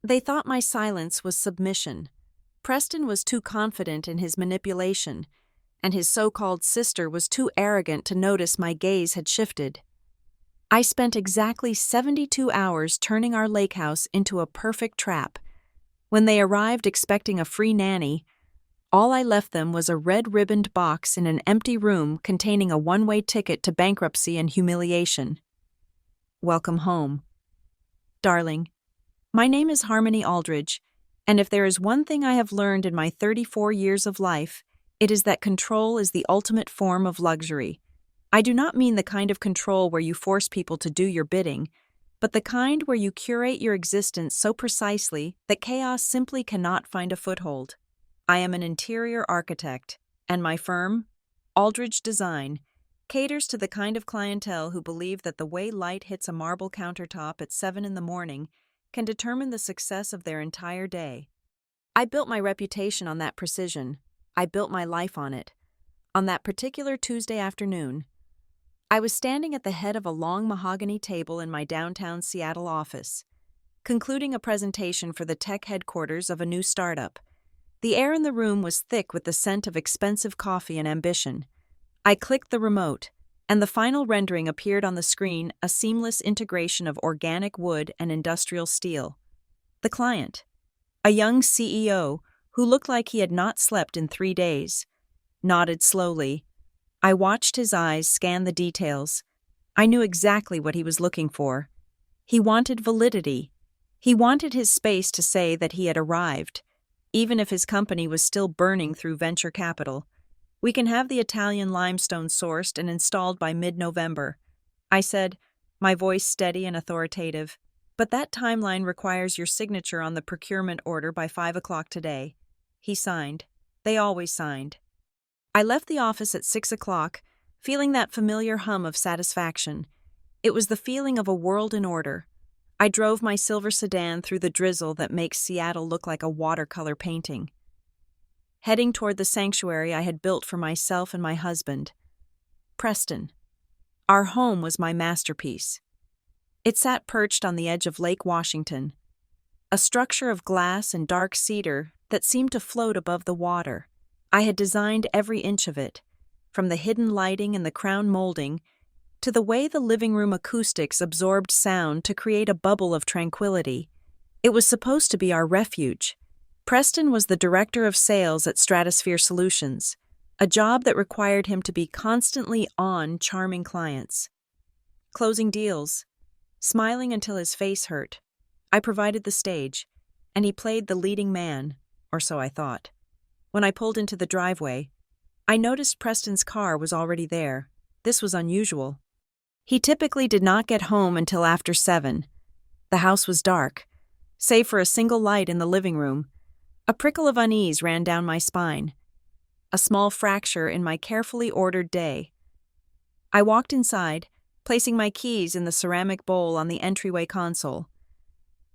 They thought my silence was submission. Preston was too confident in his manipulation, and his so-called sister was too arrogant to notice my gaze had shifted. I spent exactly 72 hours turning our lake house into a perfect trap. When they arrived expecting a free nanny, all I left them was a red-ribboned box in an empty room containing a one-way ticket to bankruptcy and humiliation. Welcome home. Darling, my name is Harmony Aldridge, and if there is one thing I have learned in my 34 years of life, it is that control is the ultimate form of luxury. I do not mean the kind of control where you force people to do your bidding, but the kind where you curate your existence so precisely that chaos simply cannot find a foothold. I am an interior architect, and my firm, Aldridge Design, caters to the kind of clientele who believe that the way light hits a marble countertop at 7 in the morning can determine the success of their entire day. I built my reputation on that precision. I built my life on it. On that particular Tuesday afternoon, I was standing at the head of a long mahogany table in my downtown Seattle office, concluding a presentation for the tech headquarters of a new startup. The air in the room was thick with the scent of expensive coffee and ambition. I clicked the remote, and the final rendering appeared on the screen, a seamless integration of organic wood and industrial steel. The client, a young CEO who looked like he had not slept in 3 days, nodded slowly. I watched his eyes scan the details. I knew exactly what he was looking for. He wanted validity. He wanted his space to say that he had arrived, even if his company was still burning through venture capital. We can have the Italian limestone sourced and installed by mid-November, I said, my voice steady and authoritative. But that timeline requires your signature on the procurement order by 5 o'clock today. He signed. They always signed. I left the office at 6 o'clock, feeling that familiar hum of satisfaction. It was the feeling of a world in order. I drove my silver sedan through the drizzle that makes Seattle look like a watercolor painting, heading toward the sanctuary I had built for myself and my husband, Preston. Our home was my masterpiece. It sat perched on the edge of Lake Washington, a structure of glass and dark cedar that seemed to float above the water. I had designed every inch of it, from the hidden lighting and the crown molding to the way the living room acoustics absorbed sound to create a bubble of tranquility. It was supposed to be our refuge. Preston was the director of sales at Stratosphere Solutions, a job that required him to be constantly on charming clients, closing deals, smiling until his face hurt. I provided the stage, and he played the leading man, or so I thought. When I pulled into the driveway, I noticed Preston's car was already there. This was unusual. He typically did not get home until after 7. The house was dark, save for a single light in the living room. A prickle of unease ran down my spine, a small fracture in my carefully ordered day. I walked inside, placing my keys in the ceramic bowl on the entryway console.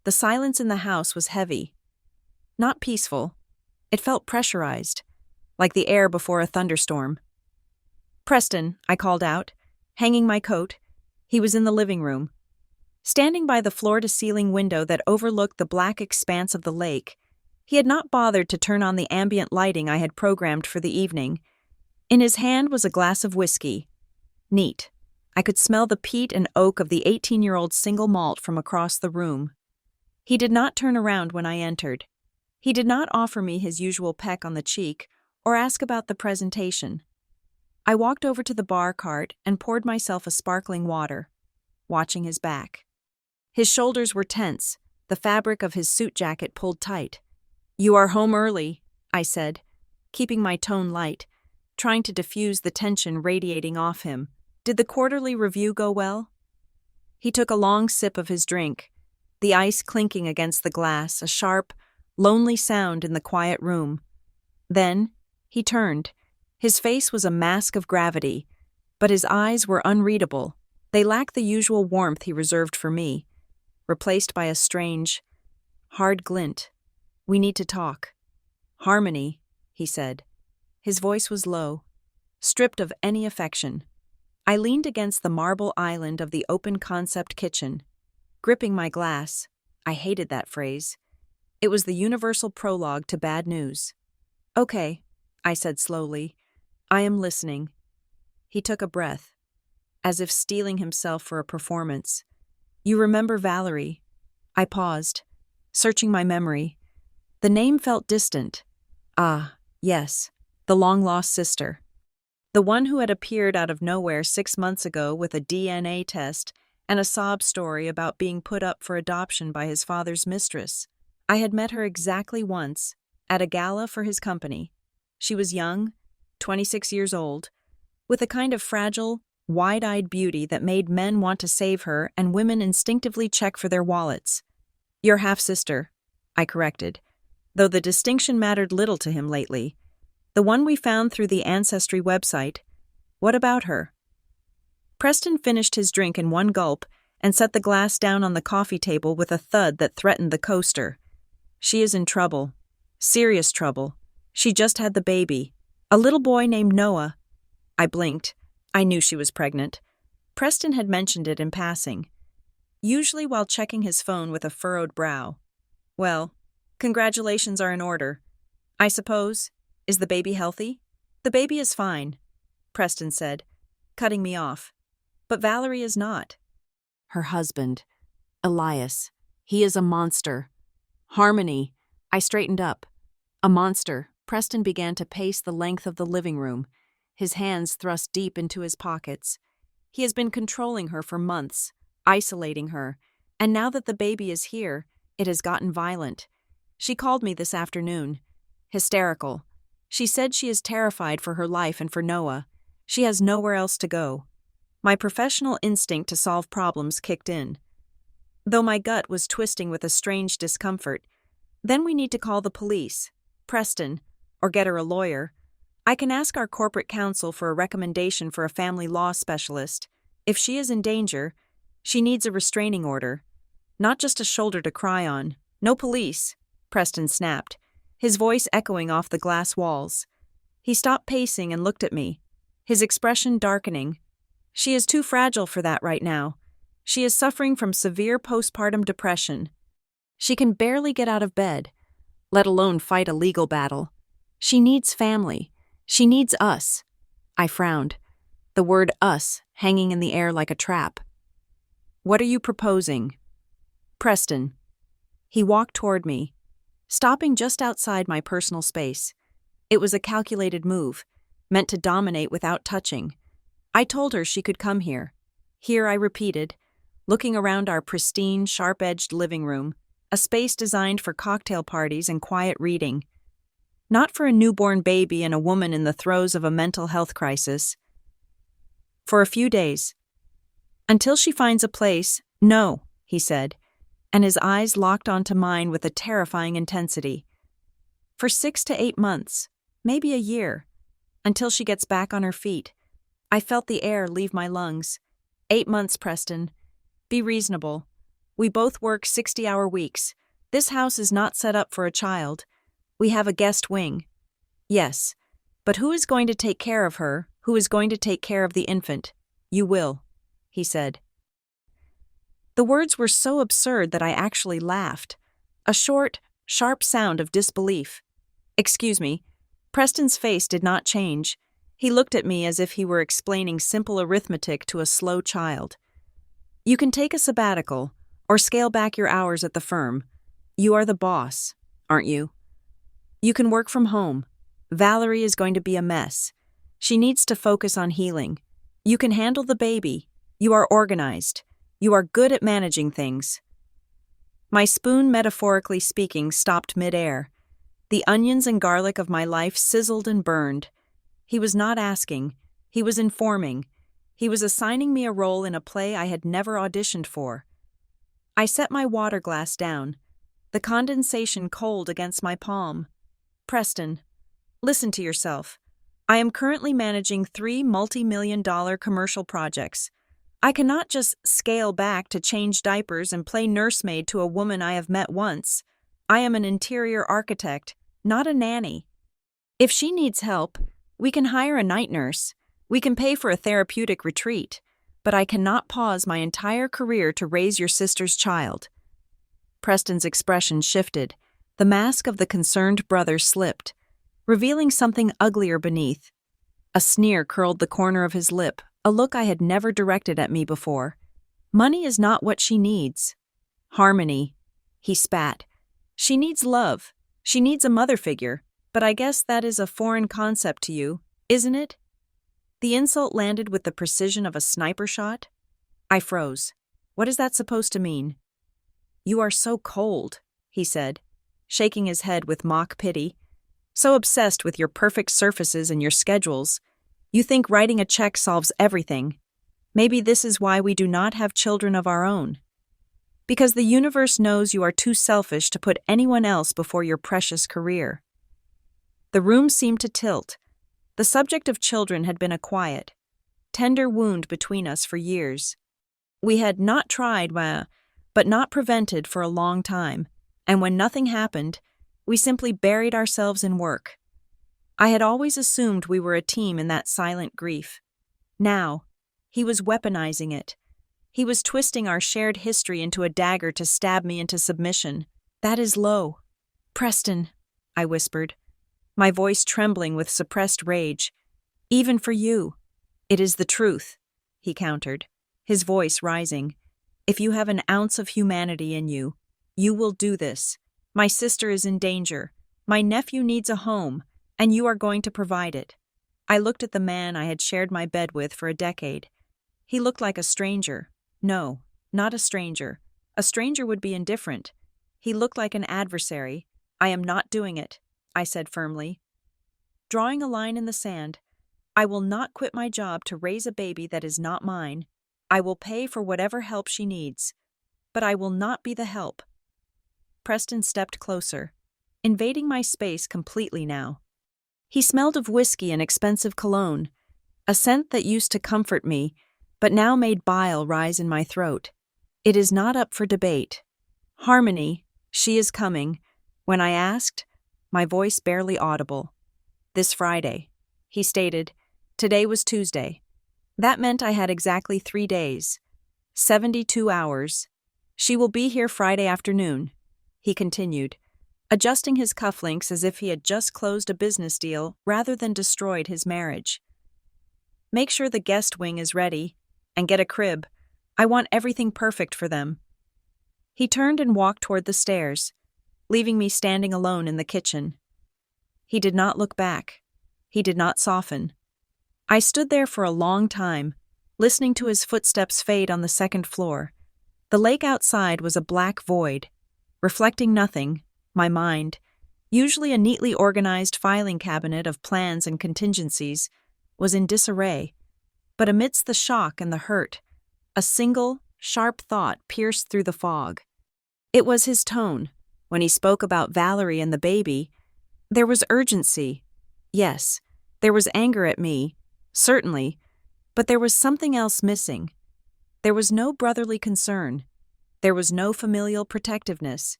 The silence in the house was heavy, not peaceful. It felt pressurized, like the air before a thunderstorm. "Preston," I called out, hanging my coat. He was in the living room. Standing by the floor-to-ceiling window that overlooked the black expanse of the lake, he had not bothered to turn on the ambient lighting I had programmed for the evening. In his hand was a glass of whiskey. Neat. I could smell the peat and oak of the 18-year-old single malt from across the room. He did not turn around when I entered. He did not offer me his usual peck on the cheek or ask about the presentation. I walked over to the bar cart and poured myself a sparkling water, watching his back. His shoulders were tense, the fabric of his suit jacket pulled tight. "You are home early," I said, keeping my tone light, trying to diffuse the tension radiating off him. "Did the quarterly review go well?" He took a long sip of his drink, the ice clinking against the glass, a sharp, lonely sound in the quiet room. Then he turned. His face was a mask of gravity, but his eyes were unreadable. They lacked the usual warmth he reserved for me, replaced by a strange, hard glint. "We need to talk." "Harmony," he said. His voice was low, stripped of any affection. I leaned against the marble island of the open-concept kitchen, gripping my glass. I hated that phrase. It was the universal prologue to bad news. "Okay," I said slowly. "I am listening." He took a breath, as if steeling himself for a performance. "You remember Valerie?" I paused, searching my memory. The name felt distant. Ah, yes, the long-lost sister. The one who had appeared out of nowhere 6 months ago with a DNA test and a sob story about being put up for adoption by his father's mistress. I had met her exactly once, at a gala for his company. She was young, 26 years old, with a kind of fragile, wide-eyed beauty that made men want to save her and women instinctively check for their wallets. "Your half-sister," I corrected, though the distinction mattered little to him lately. "The one we found through the Ancestry website. What about her?" Preston finished his drink in one gulp and set the glass down on the coffee table with a thud that threatened the coaster. "She is in trouble. Serious trouble. She just had the baby. A little boy named Noah." I blinked. I knew she was pregnant. Preston had mentioned it in passing, usually while checking his phone with a furrowed brow. "Well, congratulations are in order. I suppose. Is the baby healthy?" "The baby is fine," Preston said, cutting me off. "But Valerie is not." Her husband, Elias, he is a monster. Harmony. I straightened up. A monster. Preston began to pace the length of the living room, his hands thrust deep into his pockets. He has been controlling her for months, isolating her, and now that the baby is here, it has gotten violent. She called me this afternoon. Hysterical. She said she is terrified for her life and for Noah. She has nowhere else to go. My professional instinct to solve problems kicked in, though my gut was twisting with a strange discomfort. "Then we need to call the police, Preston, or get her a lawyer. I can ask our corporate counsel for a recommendation for a family law specialist. If she is in danger, she needs a restraining order, not just a shoulder to cry on. No police," Preston snapped, his voice echoing off the glass walls. He stopped pacing and looked at me, his expression darkening. "She is too fragile for that right now. She is suffering from severe postpartum depression. She can barely get out of bed, let alone fight a legal battle. She needs family. She needs us." I frowned, the word us hanging in the air like a trap. "What are you proposing?" "Preston." He walked toward me, stopping just outside my personal space. It was a calculated move, meant to dominate without touching. I told her she could come here. Here, I repeated, looking around our pristine, sharp-edged living room, a space designed for cocktail parties and quiet reading. Not for a newborn baby and a woman in the throes of a mental health crisis. For a few days. Until she finds a place, no, he said, and his eyes locked onto mine with a terrifying intensity. For 6 to 8 months, maybe a year, until she gets back on her feet. I felt the air leave my lungs. 8 months, Preston. Be reasonable. We both work 60-hour weeks. This house is not set up for a child. We have a guest wing. Yes, but who is going to take care of her? Who is going to take care of the infant? You will, he said. The words were so absurd that I actually laughed. A short, sharp sound of disbelief. "Excuse me." Preston's face did not change. He looked at me as if he were explaining simple arithmetic to a slow child. "You can take a sabbatical, or scale back your hours at the firm. You are the boss, aren't you? You can work from home. Valerie is going to be a mess. She needs to focus on healing. You can handle the baby. You are organized. You are good at managing things." My spoon, metaphorically speaking, stopped midair. The onions and garlic of my life sizzled and burned. He was not asking. He was informing. He was assigning me a role in a play I had never auditioned for. I set my water glass down, the condensation cold against my palm. "Preston, listen to yourself. I am currently managing 3 multi-million-dollar commercial projects. I cannot just scale back to change diapers and play nursemaid to a woman I have met once. I am an interior architect, not a nanny. If she needs help, we can hire a night nurse. We can pay for a therapeutic retreat. But I cannot pause my entire career to raise your sister's child." Preston's expression shifted, The mask of the concerned brother slipped, revealing something uglier beneath. A sneer curled the corner of his lip, a look I had never directed at me before. Money is not what she needs. Harmony, he spat. She needs love. She needs a mother figure, but I guess that is a foreign concept to you, isn't it? The insult landed with the precision of a sniper shot. I froze. What is that supposed to mean? You are so cold, he said, shaking his head with mock pity. So obsessed with your perfect surfaces and your schedules. You think writing a check solves everything. Maybe this is why we do not have children of our own. Because the universe knows you are too selfish to put anyone else before your precious career. The room seemed to tilt. The subject of children had been a quiet, tender wound between us for years. We had not tried, but not prevented for a long time, and when nothing happened, we simply buried ourselves in work. I had always assumed we were a team in that silent grief. Now, he was weaponizing it. He was twisting our shared history into a dagger to stab me into submission. That is low. Preston, I whispered, my voice trembling with suppressed rage. Even for you. It is the truth, he countered, his voice rising. If you have an ounce of humanity in you, you will do this. My sister is in danger. My nephew needs a home, and you are going to provide it. I looked at the man I had shared my bed with for a decade. He looked like a stranger. No, not a stranger. A stranger would be indifferent. He looked like an adversary. I am not doing it, I said firmly. Drawing a line in the sand, I will not quit my job to raise a baby that is not mine. I will pay for whatever help she needs. But I will not be the help. Preston stepped closer, invading my space completely now. He smelled of whiskey and expensive cologne, a scent that used to comfort me, but now made bile rise in my throat. It is not up for debate. Harmony, she is coming. When I asked, my voice barely audible. This Friday, he stated. Today was Tuesday. That meant I had exactly 3 days. 72 hours. She will be here Friday afternoon, he continued, adjusting his cufflinks as if he had just closed a business deal rather than destroyed his marriage. Make sure the guest wing is ready, and get a crib. I want everything perfect for them. He turned and walked toward the stairs, leaving me standing alone in the kitchen. He did not look back. He did not soften. I stood there for a long time, listening to his footsteps fade on the second floor. The lake outside was a black void, reflecting nothing. My mind, usually a neatly organized filing cabinet of plans and contingencies, was in disarray. But amidst the shock and the hurt, a single, sharp thought pierced through the fog. It was his tone. When he spoke about Valerie and the baby, there was urgency. Yes, there was anger at me, certainly, but there was something else missing. There was no brotherly concern. There was no familial protectiveness.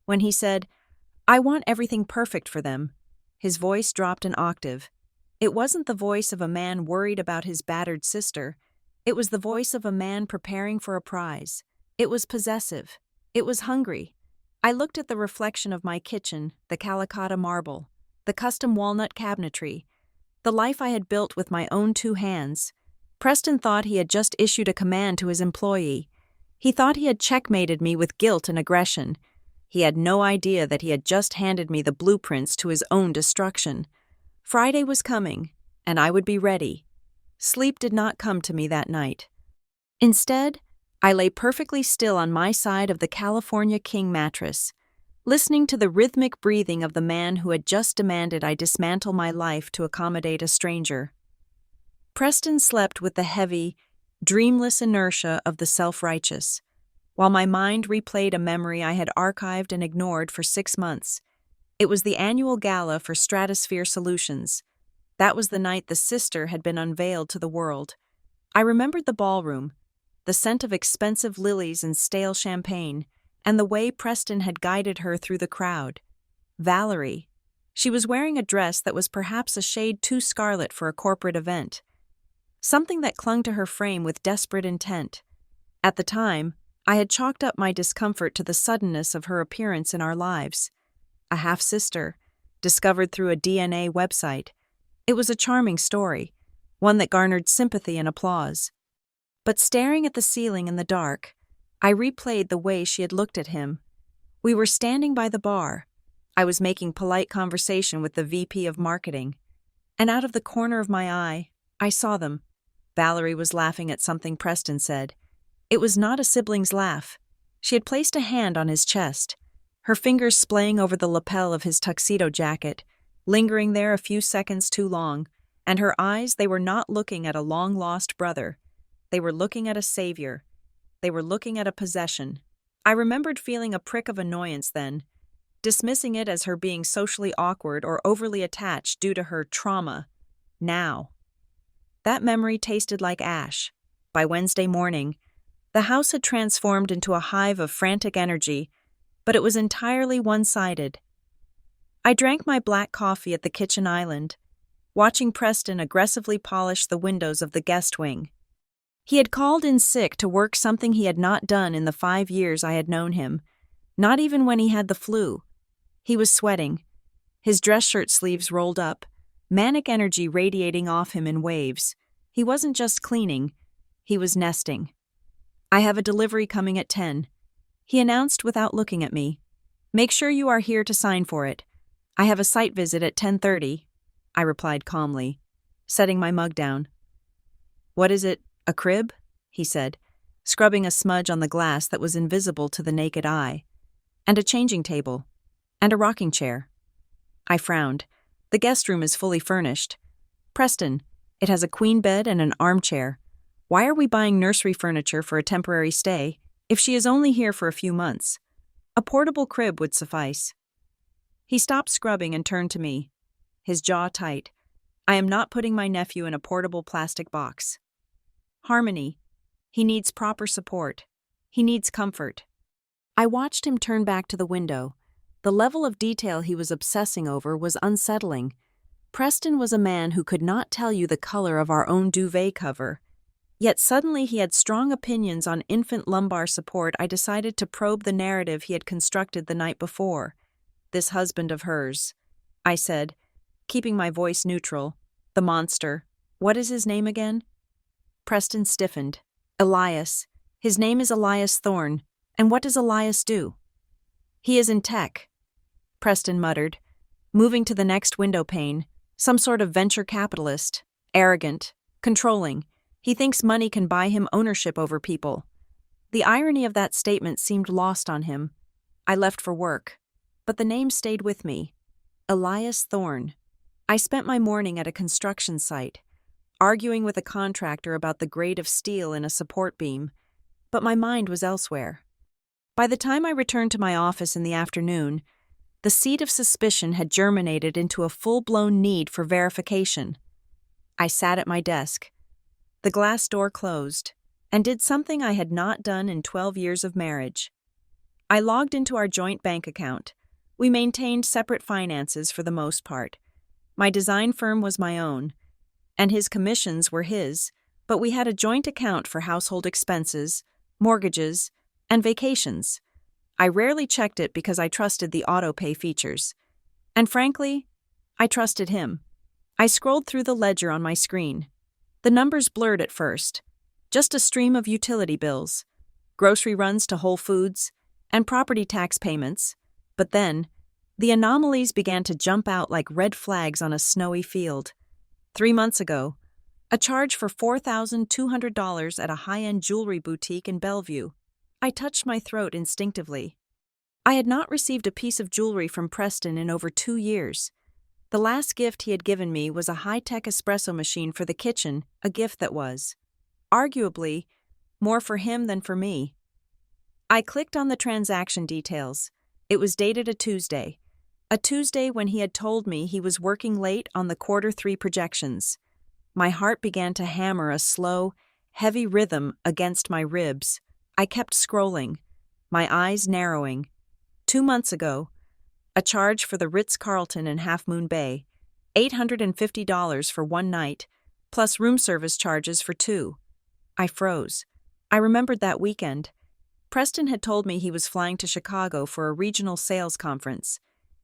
When he said, I want everything perfect for them, his voice dropped an octave. It wasn't the voice of a man worried about his battered sister. It was the voice of a man preparing for a prize. It was possessive. It was hungry. I looked at the reflection of my kitchen, the Calicut marble, the custom walnut cabinetry, the life I had built with my own 2 hands. Preston thought he had just issued a command to his employee. He thought he had checkmated me with guilt and aggression. He had no idea that he had just handed me the blueprints to his own destruction. Friday was coming, and I would be ready. Sleep did not come to me that night. Instead, I lay perfectly still on my side of the California King mattress, listening to the rhythmic breathing of the man who had just demanded I dismantle my life to accommodate a stranger. Preston slept with the heavy, dreamless inertia of the self-righteous, while my mind replayed a memory I had archived and ignored for 6 months. It was the annual gala for Stratosphere Solutions. That was the night the sister had been unveiled to the world. I remembered the ballroom, the scent of expensive lilies and stale champagne, and the way Preston had guided her through the crowd. Valerie. She was wearing a dress that was perhaps a shade too scarlet for a corporate event. Something that clung to her frame with desperate intent. At the time, I had chalked up my discomfort to the suddenness of her appearance in our lives. a half-sister, discovered through a DNA website. It was a charming story, one that garnered sympathy and applause. But staring at the ceiling in the dark, I replayed the way she had looked at him. We were standing by the bar. I was making polite conversation with the VP of marketing. And out of the corner of my eye, I saw them. Valerie was laughing at something Preston said. It was not a sibling's laugh. She had placed a hand on his chest, her fingers splaying over the lapel of his tuxedo jacket, lingering there a few seconds too long, and her eyes, they were not looking at a long-lost brother. They were looking at a savior. They were looking at a possession. I remembered feeling a prick of annoyance then, dismissing it as her being socially awkward or overly attached due to her trauma. Now. That memory tasted like ash. By Wednesday morning, the house had transformed into a hive of frantic energy, but it was entirely one-sided. I drank my black coffee at the kitchen island, watching Preston aggressively polish the windows of the guest wing. He had called in sick to work something he had not done in the 5 years I had known him, not even when he had the flu. He was sweating, his dress shirt sleeves rolled up, manic energy radiating off him in waves. He wasn't just cleaning, he was nesting. I have a delivery coming at 10. He announced without looking at me. Make sure you are here to sign for it. I have a site visit at 10:30, I replied calmly, setting my mug down. What is it, a crib? He said, scrubbing a smudge on the glass that was invisible to the naked eye. And a changing table. And a rocking chair. I frowned. The guest room is fully furnished. Preston, it has a queen bed and an armchair. Why are we buying nursery furniture for a temporary stay if she is only here for a few months? A portable crib would suffice. He stopped scrubbing and turned to me, his jaw tight. I am not putting my nephew in a portable plastic box. Harmony. He needs proper support. He needs comfort. I watched him turn back to the window. The level of detail he was obsessing over was unsettling. Preston was a man who could not tell you the color of our own duvet cover. Yet suddenly he had strong opinions on infant lumbar support. I decided to probe the narrative he had constructed the night before. This husband of hers, I said, keeping my voice neutral. The monster. What is his name again? Preston stiffened. Elias. His name is Elias Thorne. And what does Elias do? He is in tech, Preston muttered, moving to the next window pane. Some sort of venture capitalist. Arrogant. Controlling. He thinks money can buy him ownership over people. The irony of that statement seemed lost on him. I left for work, but the name stayed with me. Elias Thorne. I spent my morning at a construction site, arguing with a contractor about the grade of steel in a support beam, but my mind was elsewhere. By the time I returned to my office in the afternoon, the seed of suspicion had germinated into a full-blown need for verification. I sat at my desk. The glass door closed, and did something I had not done in 12 years of marriage. I logged into our joint bank account. We maintained separate finances for the most part. My design firm was my own, and his commissions were his, but we had a joint account for household expenses, mortgages, and vacations. I rarely checked it because I trusted the auto-pay features. And frankly, I trusted him. I scrolled through the ledger on my screen. The numbers blurred at first. Just a stream of utility bills, grocery runs to Whole Foods, and property tax payments. But then, the anomalies began to jump out like red flags on a snowy field. 3 months ago, a charge for $4,200 at a high-end jewelry boutique in Bellevue. I touched my throat instinctively. I had not received a piece of jewelry from Preston in over 2 years. The last gift he had given me was a high-tech espresso machine for the kitchen, a gift that was, arguably, more for him than for me. I clicked on the transaction details. It was dated a Tuesday when he had told me he was working late on the Q3 projections. My heart began to hammer a slow, heavy rhythm against my ribs. I kept scrolling, my eyes narrowing. 2 months ago, a charge for the Ritz-Carlton in Half Moon Bay, $850 for 1 night, plus room service charges for 2. I froze. I remembered that weekend. Preston had told me he was flying to Chicago for a regional sales conference.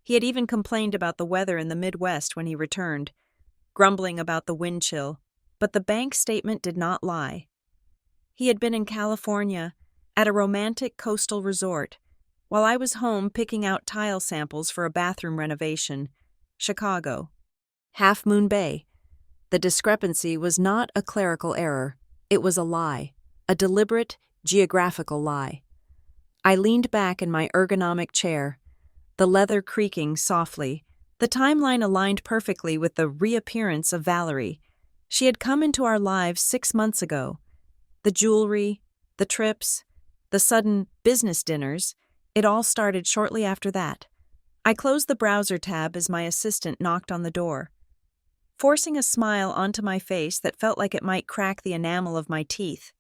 He had even complained about the weather in the Midwest when he returned, grumbling about the wind chill, but the bank statement did not lie. He had been in California, at a romantic coastal resort, while I was home picking out tile samples for a bathroom renovation. Chicago. Half Moon Bay. The discrepancy was not a clerical error. It was a lie, a deliberate, geographical lie. I leaned back in my ergonomic chair, the leather creaking softly. The timeline aligned perfectly with the reappearance of Valerie. She had come into our lives 6 months ago. The jewelry, the trips, the sudden business dinners, it all started shortly after that. I closed the browser tab as my assistant knocked on the door, forcing a smile onto my face that felt like it might crack the enamel of my teeth.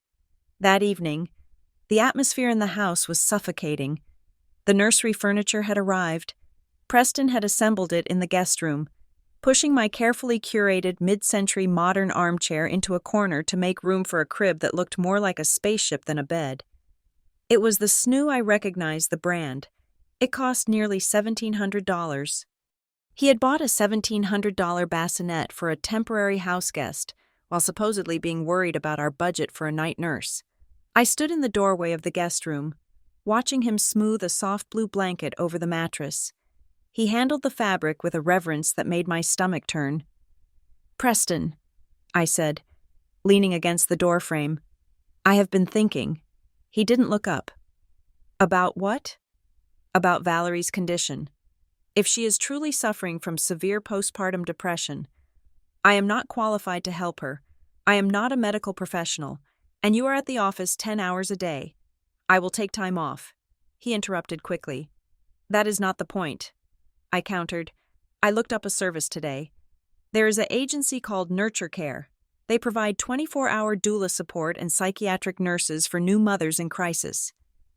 That evening, the atmosphere in the house was suffocating. The nursery furniture had arrived. Preston had assembled it in the guest room, pushing my carefully curated mid-century modern armchair into a corner to make room for a crib that looked more like a spaceship than a bed. It was the snoo. I recognized the brand. It cost nearly $1,700. He had bought a $1,700 bassinet for a temporary house guest, while supposedly being worried about our budget for a night nurse. I stood in the doorway of the guest room, watching him smooth a soft blue blanket over the mattress. He handled the fabric with a reverence that made my stomach turn. "Preston," I said, leaning against the doorframe. "I have been thinking." He didn't look up. "About what?" "About Valerie's condition. If she is truly suffering from severe postpartum depression, I am not qualified to help her. I am not a medical professional, and you are at the office 10 hours a day. I will take time off." He interrupted quickly. "That is not the point," I countered. "I looked up a service today. There is an agency called Nurture Care. They provide 24-hour doula support and psychiatric nurses for new mothers in crisis."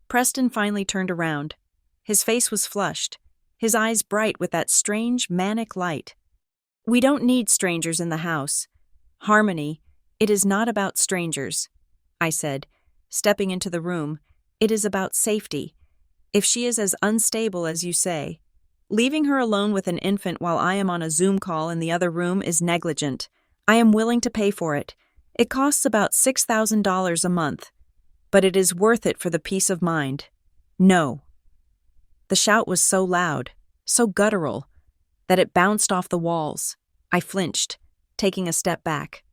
Preston finally turned around. His face was flushed, his eyes bright with that strange, manic light. "We don't need strangers in the house. Harmony, it is not about strangers," I said, stepping into the room. "It is about safety. If she is as unstable as you say, leaving her alone with an infant while I am on a Zoom call in the other room is negligent. I am willing to pay for it. It costs about $6,000 a month, but it is worth it for the peace of mind. No." The shout was so loud, so guttural, that it bounced off the walls. I flinched, taking a step back.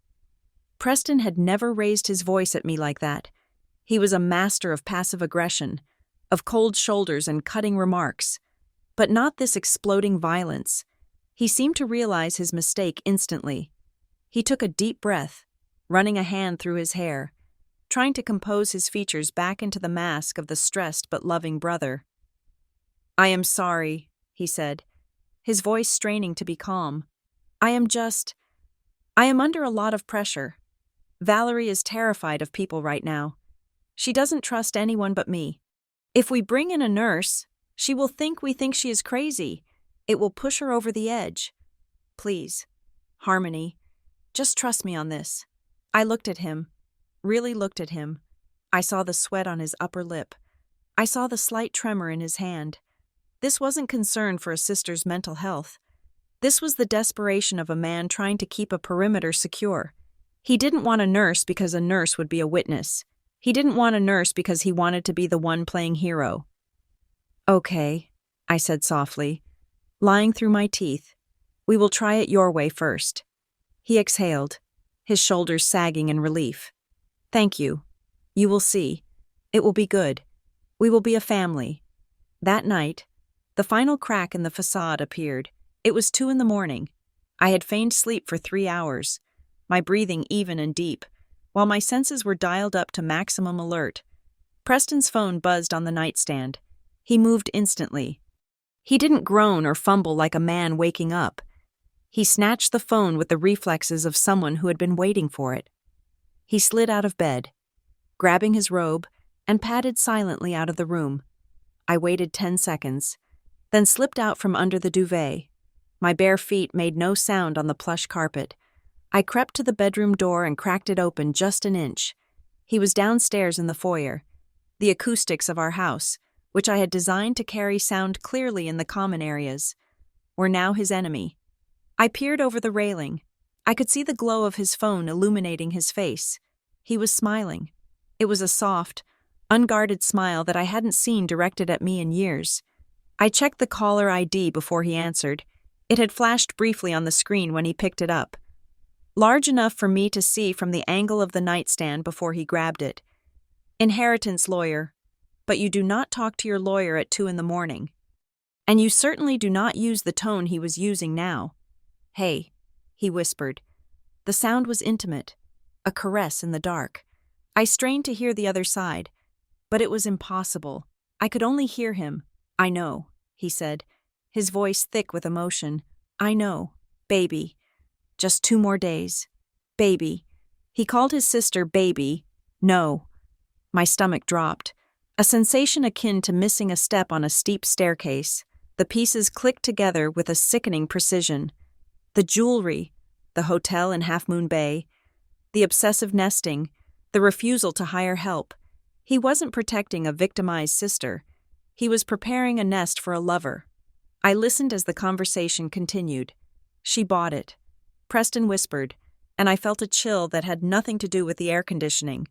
Preston had never raised his voice at me like that. He was a master of passive aggression, of cold shoulders and cutting remarks, but not this exploding violence. He seemed to realize his mistake instantly. He took a deep breath, running a hand through his hair, trying to compose his features back into the mask of the stressed but loving brother. "I am sorry," he said, his voice straining to be calm. I am under a lot of pressure. Valerie is terrified of people right now. She doesn't trust anyone but me. If we bring in a nurse, she will think we think she is crazy. It will push her over the edge. Please, Harmony, just trust me on this." I looked at him, really looked at him. I saw the sweat on his upper lip. I saw the slight tremor in his hand. This wasn't concern for a sister's mental health. This was the desperation of a man trying to keep a perimeter secure. He didn't want a nurse because a nurse would be a witness. He didn't want a nurse because he wanted to be the one playing hero. "Okay," I said softly, lying through my teeth. "We will try it your way first." He exhaled, his shoulders sagging in relief. "Thank you. You will see. It will be good. We will be a family." That night, the final crack in the facade appeared. It was 2 a.m. I had feigned sleep for 3 hours, my breathing even and deep, while my senses were dialed up to maximum alert. Preston's phone buzzed on the nightstand. He moved instantly. He didn't groan or fumble like a man waking up. He snatched the phone with the reflexes of someone who had been waiting for it. He slid out of bed, grabbing his robe, and padded silently out of the room. I waited 10 seconds, then slipped out from under the duvet. My bare feet made no sound on the plush carpet. I crept to the bedroom door and cracked it open just an inch. He was downstairs in the foyer, the acoustics of our house, which I had designed to carry sound clearly in the common areas, were now his enemy. I peered over the railing. I could see the glow of his phone illuminating his face. He was smiling. It was a soft, unguarded smile that I hadn't seen directed at me in years. I checked the caller ID before he answered. It had flashed briefly on the screen when he picked it up. Large enough for me to see from the angle of the nightstand before he grabbed it. Inheritance lawyer. But you do not talk to your lawyer at 2 a.m. And you certainly do not use the tone he was using now. Hey, he whispered. The sound was intimate, a caress in the dark. I strained to hear the other side, but it was impossible. I could only hear him. I know, he said, his voice thick with emotion. I know, baby. Just 2 more days. Baby. He called his sister baby. No. My stomach dropped. A sensation akin to missing a step on a steep staircase. The pieces clicked together with a sickening precision. The jewelry, the hotel in Half Moon Bay, the obsessive nesting, the refusal to hire help. He wasn't protecting a victimized sister. He was preparing a nest for a lover. I listened as the conversation continued. She bought it. Preston whispered, and I felt a chill that had nothing to do with the air conditioning.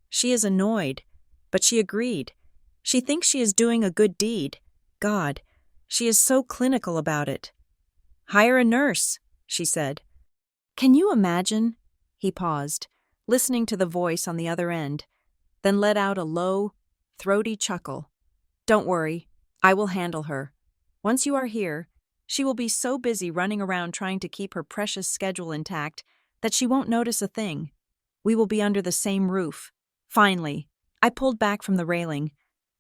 She is annoyed, but she agreed. She thinks she is doing a good deed. God, she is so clinical about it. Hire a nurse, she said. Can you imagine? He paused, listening to the voice on the other end, then let out a low, throaty chuckle. Don't worry, I will handle her. Once you are here, she will be so busy running around trying to keep her precious schedule intact that she won't notice a thing. We will be under the same roof. Finally, I pulled back from the railing,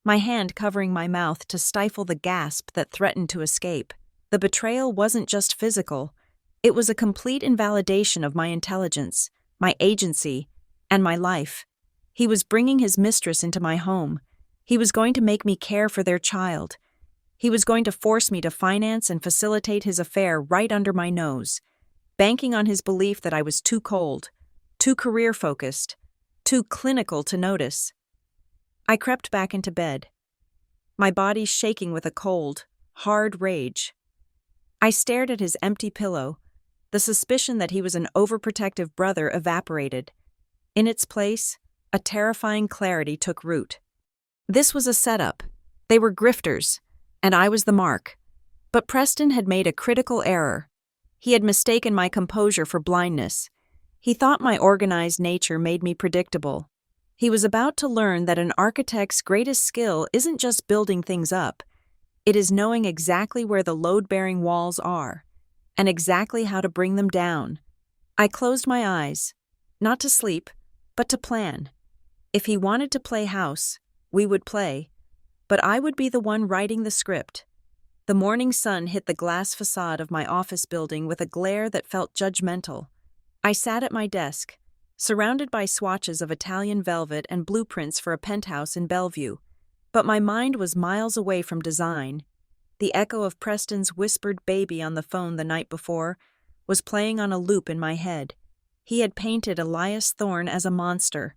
my hand covering my mouth to stifle the gasp that threatened to escape. The betrayal wasn't just physical. It was a complete invalidation of my intelligence, my agency, and my life. He was bringing his mistress into my home. He was going to make me care for their child. He was going to force me to finance and facilitate his affair right under my nose, banking on his belief that I was too cold, too career-focused, too clinical to notice. I crept back into bed, my body shaking with a cold, hard rage. I stared at his empty pillow. The suspicion that he was an overprotective brother evaporated. In its place, a terrifying clarity took root. This was a setup. They were grifters, and I was the mark. But Preston had made a critical error. He had mistaken my composure for blindness. He thought my organized nature made me predictable. He was about to learn that an architect's greatest skill isn't just building things up. It is knowing exactly where the load-bearing walls are, and exactly how to bring them down. I closed my eyes, not to sleep, but to plan. If he wanted to play house, we would play, but I would be the one writing the script. The morning sun hit the glass facade of my office building with a glare that felt judgmental. I sat at my desk, surrounded by swatches of Italian velvet and blueprints for a penthouse in Bellevue. But my mind was miles away from design. The echo of Preston's whispered baby on the phone the night before was playing on a loop in my head. He had painted Elias Thorne as a monster,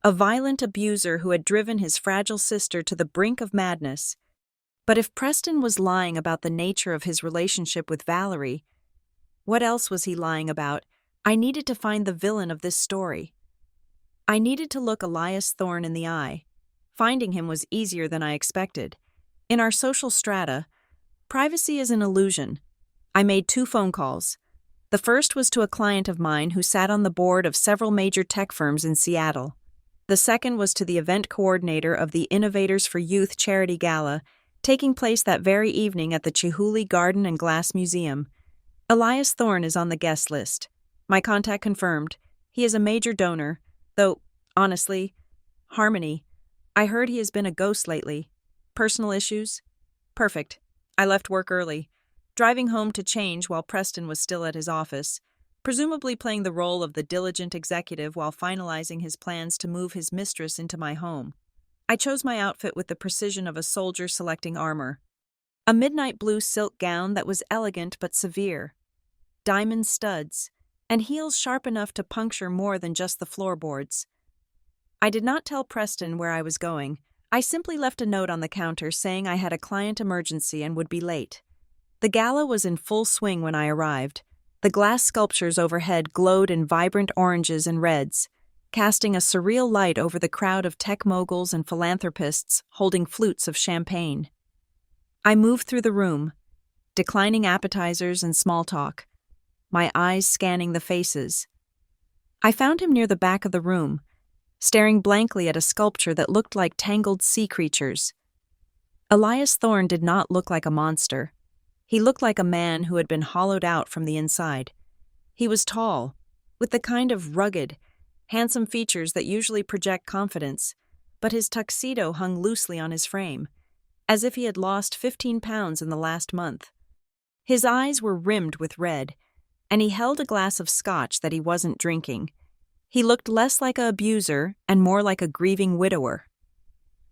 a violent abuser who had driven his fragile sister to the brink of madness. But if Preston was lying about the nature of his relationship with Valerie, what else was he lying about? I needed to find the villain of this story. I needed to look Elias Thorne in the eye. Finding him was easier than I expected. In our social strata, privacy is an illusion. I made 2 phone calls. The first was to a client of mine who sat on the board of several major tech firms in Seattle. The second was to the event coordinator of the Innovators for Youth charity gala, taking place that very evening at the Chihuly Garden and Glass Museum. Elias Thorne is on the guest list. My contact confirmed. He is a major donor, though, honestly, Harmony, I heard he has been a ghost lately. Personal issues? Perfect. I left work early, driving home to change while Preston was still at his office, presumably playing the role of the diligent executive while finalizing his plans to move his mistress into my home. I chose my outfit with the precision of a soldier selecting armor. A midnight blue silk gown that was elegant but severe. Diamond studs, and heels sharp enough to puncture more than just the floorboards. I did not tell Preston where I was going. I simply left a note on the counter saying I had a client emergency and would be late. The gala was in full swing when I arrived. The glass sculptures overhead glowed in vibrant oranges and reds, casting a surreal light over the crowd of tech moguls and philanthropists holding flutes of champagne. I moved through the room, declining appetizers and small talk, my eyes scanning the faces. I found him near the back of the room, staring blankly at a sculpture that looked like tangled sea creatures. Elias Thorne did not look like a monster. He looked like a man who had been hollowed out from the inside. He was tall, with the kind of rugged, handsome features that usually project confidence, but his tuxedo hung loosely on his frame, as if he had lost 15 pounds in the last month. His eyes were rimmed with red, and he held a glass of scotch that he wasn't drinking. He looked less like an abuser and more like a grieving widower.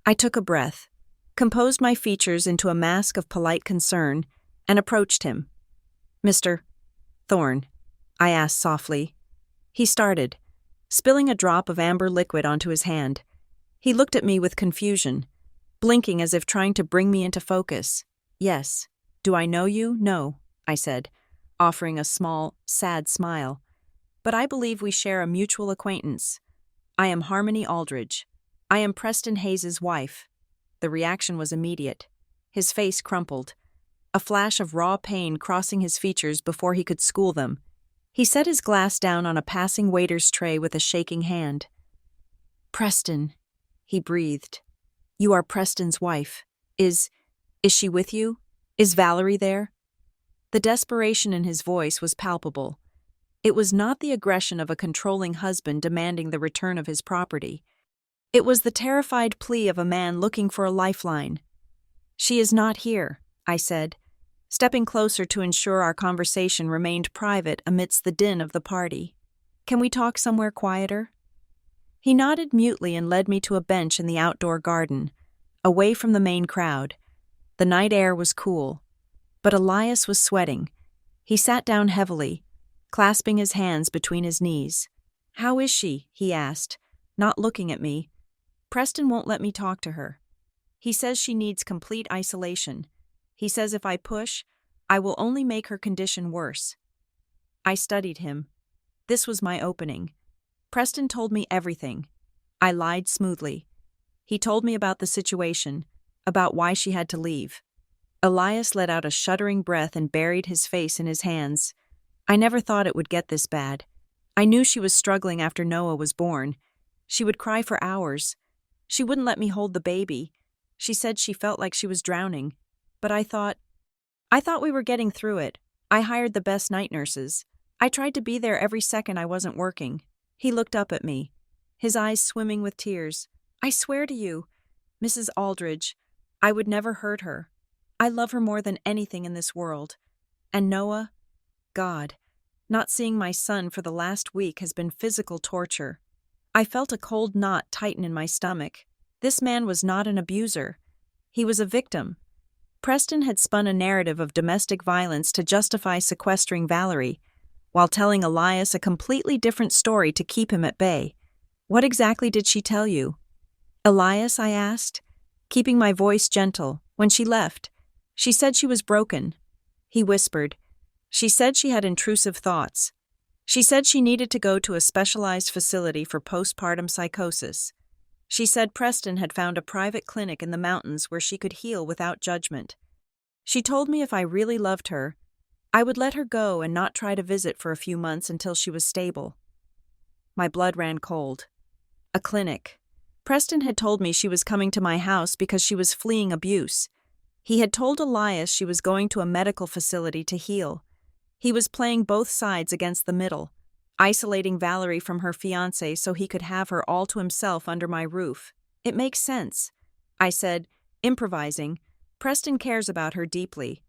I took a breath, composed my features into a mask of polite concern, and approached him. "Mr. Thorne," I asked softly. He started, spilling a drop of amber liquid onto his hand. He looked at me with confusion, blinking as if trying to bring me into focus. "Yes. Do I know you?" "No," I said, offering a small, sad smile. "But I believe we share a mutual acquaintance. I am Harmony Aldridge. I am Preston Hayes's wife." The reaction was immediate. His face crumpled, a flash of raw pain crossing his features before he could school them. He set his glass down on a passing waiter's tray with a shaking hand. "Preston," he breathed. "You are Preston's wife. Is she with you? Is Valerie there?" The desperation in his voice was palpable. It was not the aggression of a controlling husband demanding the return of his property. It was the terrified plea of a man looking for a lifeline. "She is not here," I said, stepping closer to ensure our conversation remained private amidst the din of the party. "Can we talk somewhere quieter?" He nodded mutely and led me to a bench in the outdoor garden, away from the main crowd. The night air was cool, but Elias was sweating. He sat down heavily, clasping his hands between his knees. "How is she?" he asked, not looking at me. "Preston won't let me talk to her. He says she needs complete isolation. He says if I push, I will only make her condition worse." I studied him. This was my opening. Preston told me everything. I lied smoothly. He told me about the situation, about why she had to leave. Elias let out a shuddering breath and buried his face in his hands. I never thought it would get this bad. I knew she was struggling after Noah was born. She would cry for hours. She wouldn't let me hold the baby. She said she felt like she was drowning. But I thought we were getting through it. I hired the best night nurses. I tried to be there every second I wasn't working. He looked up at me, his eyes swimming with tears. "I swear to you, Mrs. Aldridge, I would never hurt her. I love her more than anything in this world. And Noah, God, not seeing my son for the last week has been physical torture." I felt a cold knot tighten in my stomach. This man was not an abuser. He was a victim. Preston had spun a narrative of domestic violence to justify sequestering Valerie, while telling Elias a completely different story to keep him at bay. "What exactly did she tell you?" "Elias," I asked, keeping my voice gentle. "When she left, she said she was broken." He whispered. "She said she had intrusive thoughts. She said she needed to go to a specialized facility for postpartum psychosis. She said Preston had found a private clinic in the mountains where she could heal without judgment. She told me if I really loved her, I would let her go and not try to visit for a few months until she was stable." My blood ran cold. A clinic. Preston had told me she was coming to my house because she was fleeing abuse. He had told Elias she was going to a medical facility to heal. He was playing both sides against the middle, isolating Valerie from her fiancé so he could have her all to himself under my roof. "It makes sense," I said, improvising. "Preston cares about her deeply."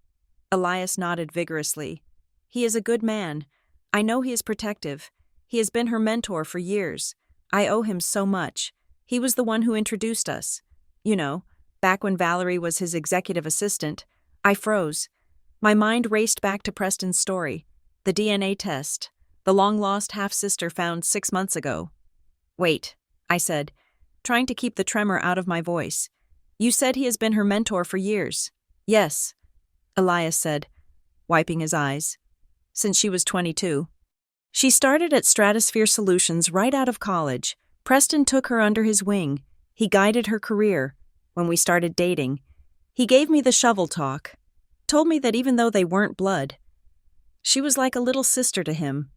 Elias nodded vigorously. "He is a good man. I know he is protective. He has been her mentor for years. I owe him so much. He was the one who introduced us. You know, back when Valerie was his executive assistant." I froze. My mind raced back to Preston's story, the DNA test, the long-lost half-sister found 6 months ago. "Wait," I said, trying to keep the tremor out of my voice. "You said he has been her mentor for years." "Yes," Elias said. wiping his eyes. Since she was 22. She started at Stratosphere Solutions right out of college. Preston took her under his wing. He guided her career. When we started dating, he gave me the shovel talk, told me that even though they weren't blood, she was like a little sister to him.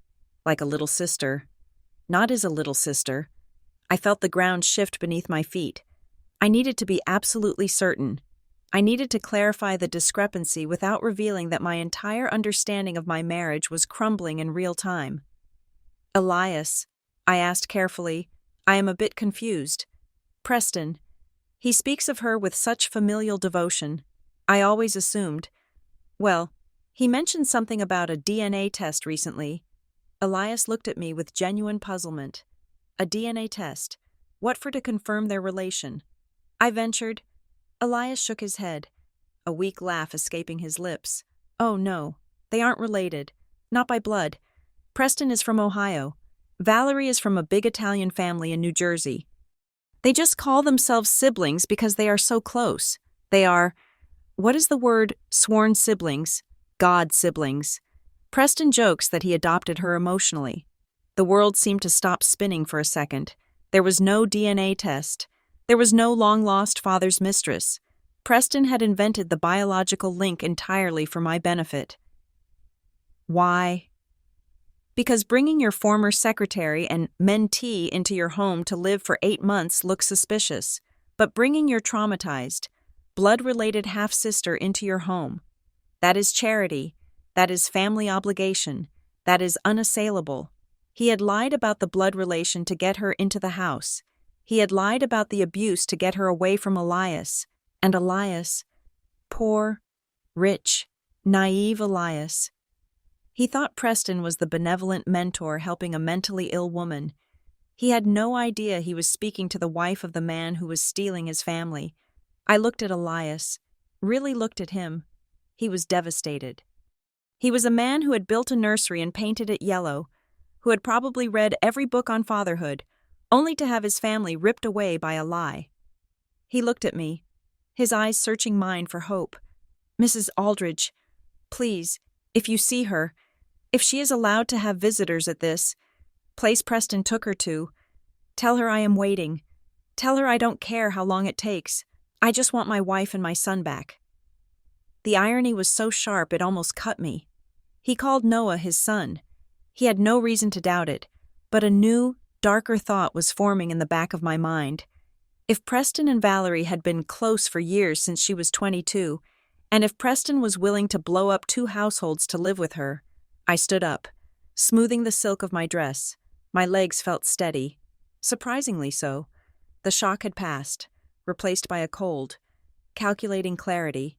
Like a little sister. Not as a little sister. I felt the ground shift beneath my feet. I needed to be absolutely certain. I needed to clarify the discrepancy without revealing that my entire understanding of my marriage was crumbling in real time. Elias, I asked carefully, I am a bit confused. Preston. He speaks of her with such familial devotion. I always assumed. Well, he mentioned something about a DNA test recently. Elias looked at me with genuine puzzlement. A DNA test. What for to confirm their relation? I ventured. Elias shook his head, a weak laugh escaping his lips. Oh no, they aren't related. Not by blood. Preston is from Ohio. Valerie is from a big Italian family in New Jersey. They just call themselves siblings because they are so close. They are, what is the word, sworn siblings? God siblings. Preston jokes that he adopted her emotionally. The world seemed to stop spinning for a second. There was no DNA test. There was no long-lost father's mistress. Preston had invented the biological link entirely for my benefit. Why? Because bringing your former secretary and mentee into your home to live for 8 months looks suspicious, but bringing your traumatized, blood-related half-sister into your home, that is charity, that is family obligation, that is unassailable. He had lied about the blood relation to get her into the house. He had lied about the abuse to get her away from Elias. And Elias, poor, rich, naive Elias. He thought Preston was the benevolent mentor helping a mentally ill woman. He had no idea he was speaking to the wife of the man who was stealing his family. I looked at Elias, really looked at him. He was devastated. He was a man who had built a nursery and painted it yellow, who had probably read every book on fatherhood, only to have his family ripped away by a lie. He looked at me, his eyes searching mine for hope. Mrs. Aldridge, please, if you see her, if she is allowed to have visitors at this place Preston took her to, tell her I am waiting. Tell her I don't care how long it takes. I just want my wife and my son back. The irony was so sharp it almost cut me. He called Noah his son. He had no reason to doubt it, but a new, darker thought was forming in the back of my mind. If Preston and Valerie had been close for years since she was 22, and if Preston was willing to blow up 2 households to live with her, I stood up, smoothing the silk of my dress. My legs felt steady. Surprisingly so. The shock had passed, replaced by a cold, calculating clarity.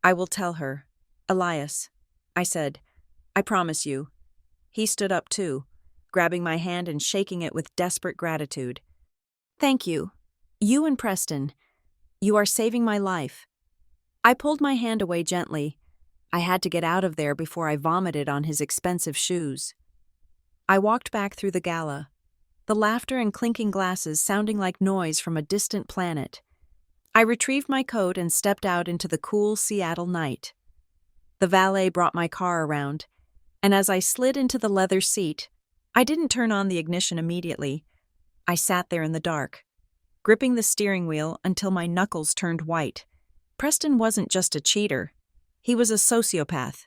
I will tell her. Elias, I said, I promise you. He stood up too, grabbing my hand and shaking it with desperate gratitude. Thank you. You and Preston. You are saving my life. I pulled my hand away gently. I had to get out of there before I vomited on his expensive shoes. I walked back through the gala, the laughter and clinking glasses sounding like noise from a distant planet. I retrieved my coat and stepped out into the cool Seattle night. The valet brought my car around, and as I slid into the leather seat, I didn't turn on the ignition immediately. I sat there in the dark, gripping the steering wheel until my knuckles turned white. Preston wasn't just a cheater. He was a sociopath.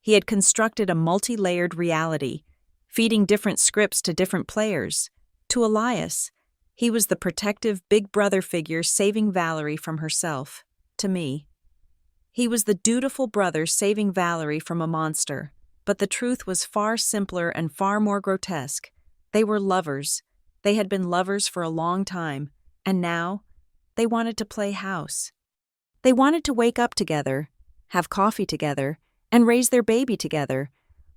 He had constructed a multi-layered reality, feeding different scripts to different players. To Elias, he was the protective big brother figure saving Valerie from herself. To me, he was the dutiful brother saving Valerie from a monster. But the truth was far simpler and far more grotesque. They were lovers. They had been lovers for a long time, and now they wanted to play house. They wanted to wake up together, have coffee together, and raise their baby together,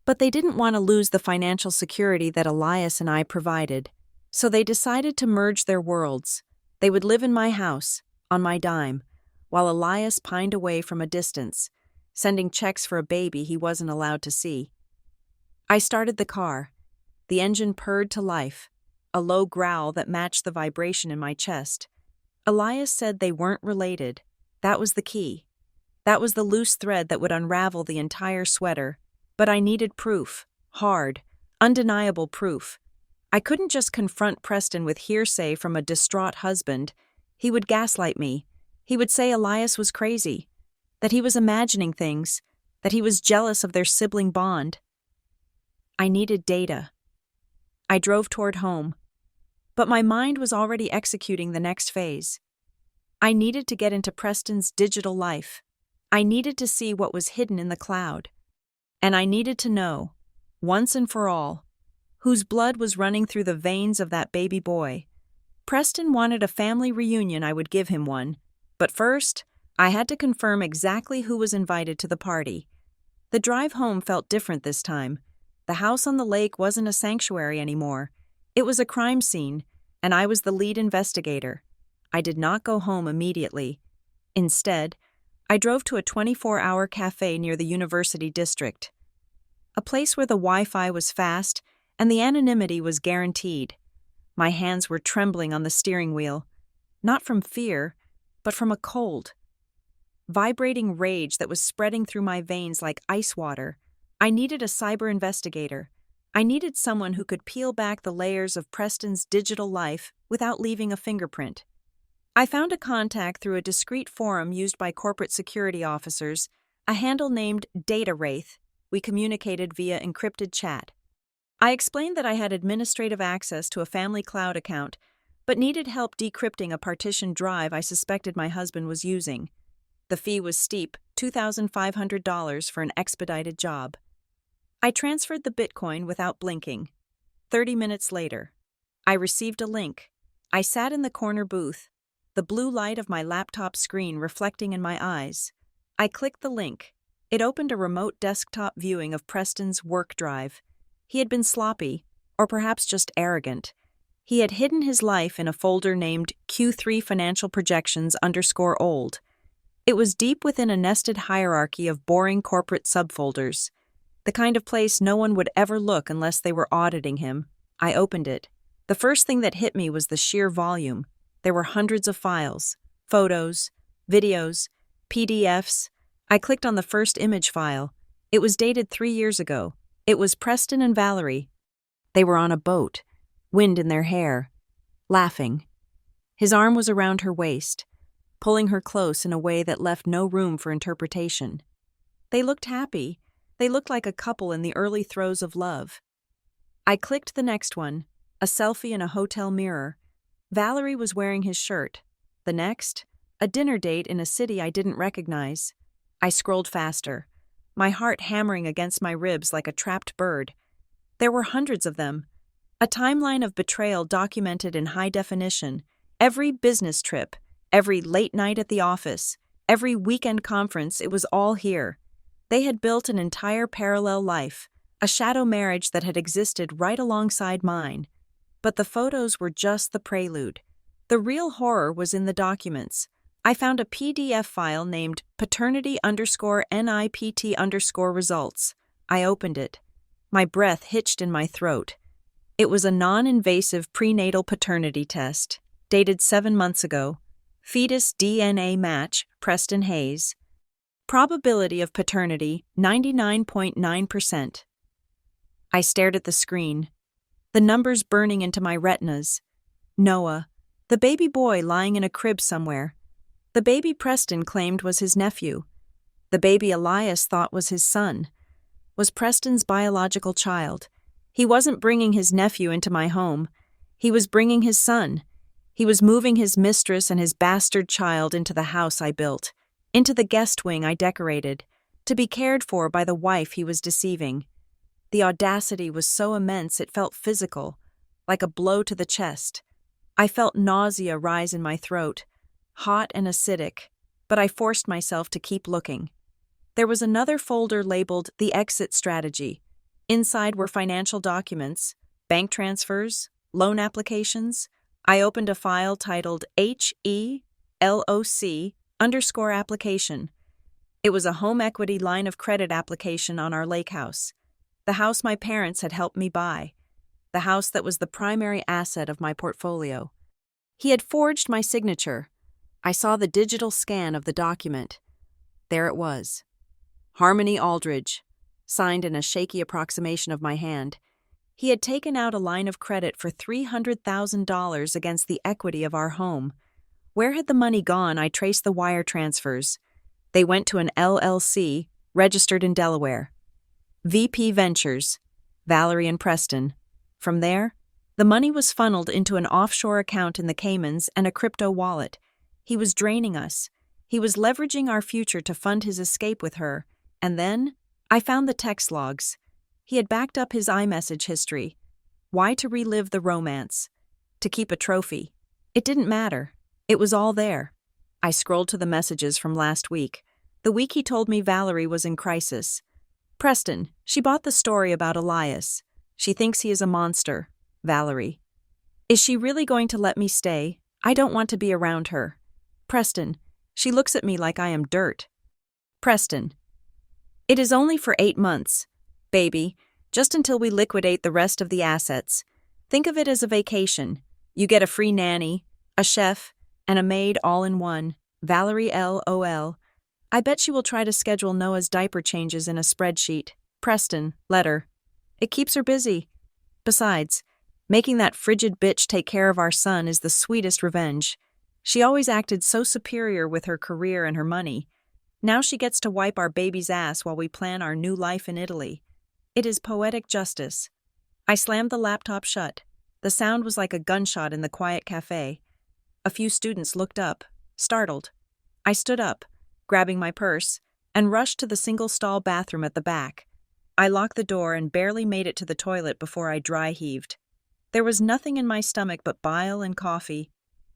but they didn't want to lose the financial security that Elias and I provided. So they decided to merge their worlds. They would live in my house, on my dime, while Elias pined away from a distance, sending checks for a baby he wasn't allowed to see. I started the car. The engine purred to life, a low growl that matched the vibration in my chest. Elias said they weren't related. That was the key. That was the loose thread that would unravel the entire sweater. But I needed proof. Hard, undeniable proof. I couldn't just confront Preston with hearsay from a distraught husband. He would gaslight me. He would say Elias was crazy, that he was imagining things, that he was jealous of their sibling bond. I needed data. I drove toward home, but my mind was already executing the next phase. I needed to get into Preston's digital life. I needed to see what was hidden in the cloud. And I needed to know, once and for all, whose blood was running through the veins of that baby boy. Preston wanted a family reunion. I would give him one. But first, I had to confirm exactly who was invited to the party. The drive home felt different this time. The house on the lake wasn't a sanctuary anymore. It was a crime scene, and I was the lead investigator. I did not go home immediately. Instead, I drove to a 24-hour cafe near the University District. A place where the Wi-Fi was fast and the anonymity was guaranteed. My hands were trembling on the steering wheel, not from fear, but from a cold, vibrating rage that was spreading through my veins like ice water. I needed a cyber investigator. I needed someone who could peel back the layers of Preston's digital life without leaving a fingerprint. I found a contact through a discreet forum used by corporate security officers, a handle named Data Wraith. We communicated via encrypted chat. I explained that I had administrative access to a family cloud account, but needed help decrypting a partitioned drive I suspected my husband was using. The fee was steep, $2,500 for an expedited job. I transferred the Bitcoin without blinking. 30 minutes later, I received a link. I sat in the corner booth, the blue light of my laptop screen reflecting in my eyes. I clicked the link. It opened a remote desktop viewing of Preston's work drive. He had been sloppy, or perhaps just arrogant. He had hidden his life in a folder named Q3 Financial Projections _old. It was deep within a nested hierarchy of boring corporate subfolders, the kind of place no one would ever look unless they were auditing him. I opened it. The first thing that hit me was the sheer volume. There were hundreds of files, photos, videos, PDFs. I clicked on the first image file. It was dated 3 years ago. It was Preston and Valerie. They were on a boat, wind in their hair, laughing. His arm was around her waist, pulling her close in a way that left no room for interpretation. They looked happy. They looked like a couple in the early throes of love. I clicked the next one, a selfie in a hotel mirror. Valerie was wearing his shirt. The next, a dinner date in a city I didn't recognize. I scrolled faster, my heart hammering against my ribs like a trapped bird. There were hundreds of them. A timeline of betrayal documented in high definition. Every business trip, every late night at the office, every weekend conference, it was all here. They had built an entire parallel life, a shadow marriage that had existed right alongside mine. But the photos were just the prelude. The real horror was in the documents. I found a PDF file named paternity_NIPT_results. I opened it. My breath hitched in my throat. It was a non-invasive prenatal paternity test, dated 7 months ago. Fetus DNA match, Preston Hayes. Probability of paternity, 99.9%. I stared at the screen, the numbers burning into my retinas. Noah, the baby boy lying in a crib somewhere. The baby Preston claimed was his nephew. The baby Elias thought was his son. Was Preston's biological child. He wasn't bringing his nephew into my home. He was bringing his son. He was moving his mistress and his bastard child into the house I built, into the guest wing I decorated, to be cared for by the wife he was deceiving. The audacity was so immense it felt physical, like a blow to the chest. I felt nausea rise in my throat, hot and acidic, but I forced myself to keep looking. There was another folder labeled The Exit Strategy. Inside were financial documents, bank transfers, loan applications. I opened a file titled HELOC_application. It was a home equity line of credit application on our lake house, the house my parents had helped me buy, the house that was the primary asset of my portfolio. He had forged my signature. I saw the digital scan of the document. There it was. Harmony Aldridge, signed in a shaky approximation of my hand. He had taken out a line of credit for $300,000 against the equity of our home. Where had the money gone? I traced the wire transfers. They went to an LLC, registered in Delaware. VP Ventures, Valerie and Preston. From there, the money was funneled into an offshore account in the Caymans and a crypto wallet. He was draining us. He was leveraging our future to fund his escape with her. And then, I found the text logs. He had backed up his iMessage history. Why to relive the romance? To keep a trophy? It didn't matter. It was all there. I scrolled to the messages from last week, the week he told me Valerie was in crisis. Preston, she bought the story about Elias. She thinks he is a monster. Valerie. Is she really going to let me stay? I don't want to be around her. Preston, she looks at me like I am dirt. Preston. It is only for 8 months. Baby, just until we liquidate the rest of the assets. Think of it as a vacation. You get a free nanny, a chef, and a maid all in one. Valerie LOL. I bet she will try to schedule Noah's diaper changes in a spreadsheet. Preston, letter. It keeps her busy. Besides, making that frigid bitch take care of our son is the sweetest revenge. She always acted so superior with her career and her money. Now she gets to wipe our baby's ass while we plan our new life in Italy. It is poetic justice. I slammed the laptop shut. The sound was like a gunshot in the quiet cafe. A few students looked up, startled. I stood up, grabbing my purse, and rushed to the single-stall bathroom at the back. I locked the door and barely made it to the toilet before I dry-heaved. There was nothing in my stomach but bile and coffee.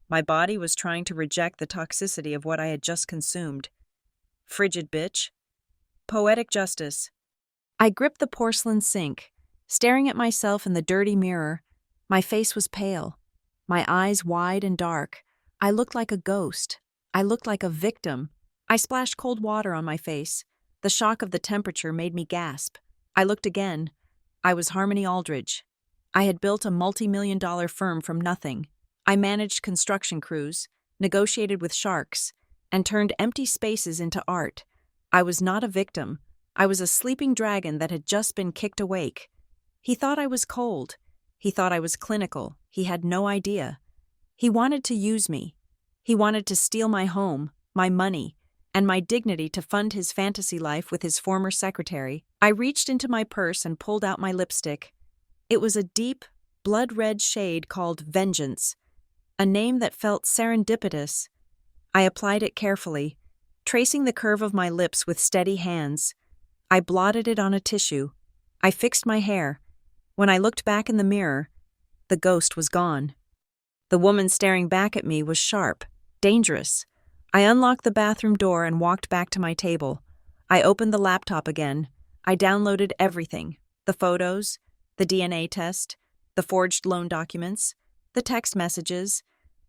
My body was trying to reject the toxicity of what I had just consumed. Frigid bitch. Poetic justice. I gripped the porcelain sink, staring at myself in the dirty mirror. My face was pale, my eyes wide and dark. I looked like a ghost. I looked like a victim. I splashed cold water on my face. The shock of the temperature made me gasp. I looked again. I was Harmony Aldridge. I had built a multi-million-dollar firm from nothing. I managed construction crews, negotiated with sharks, and turned empty spaces into art. I was not a victim. I was a sleeping dragon that had just been kicked awake. He thought I was cold. He thought I was clinical. He had no idea. He wanted to use me. He wanted to steal my home, my money, and my dignity to fund his fantasy life with his former secretary. I reached into my purse and pulled out my lipstick. It was a deep, blood-red shade called Vengeance, a name that felt serendipitous. I applied it carefully, tracing the curve of my lips with steady hands. I blotted it on a tissue. I fixed my hair. When I looked back in the mirror, the ghost was gone. The woman staring back at me was sharp, dangerous. I unlocked the bathroom door and walked back to my table. I opened the laptop again. I downloaded everything: the photos, the DNA test, the forged loan documents, the text messages.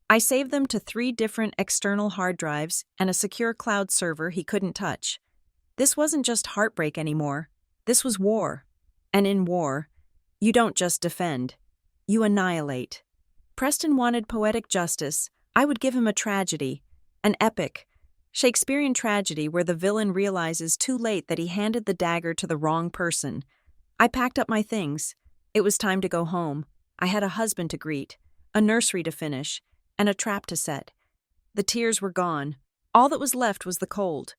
I saved them to 3 different external hard drives and a secure cloud server he couldn't touch. This wasn't just heartbreak anymore. This was war. And in war, you don't just defend. You annihilate. Preston wanted poetic justice. I would give him a tragedy, an epic, Shakespearean tragedy where the villain realizes too late that he handed the dagger to the wrong person. I packed up my things. It was time to go home. I had a husband to greet, a nursery to finish, and a trap to set. The tears were gone. All that was left was the cold.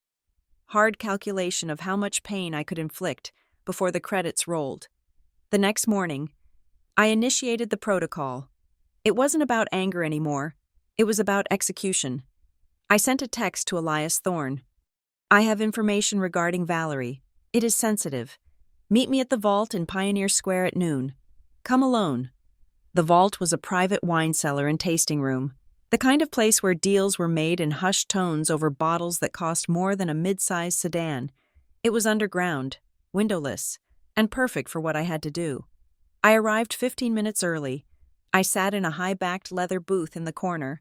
Hard calculation of how much pain I could inflict before the credits rolled. The next morning, I initiated the protocol. It wasn't about anger anymore. It was about execution. I sent a text to Elias Thorne. I have information regarding Valerie. It is sensitive. Meet me at the vault in Pioneer Square at noon. Come alone. The vault was a private wine cellar and tasting room, the kind of place where deals were made in hushed tones over bottles that cost more than a mid-sized sedan. It was underground, windowless, and perfect for what I had to do. I arrived 15 minutes early. I sat in a high-backed leather booth in the corner,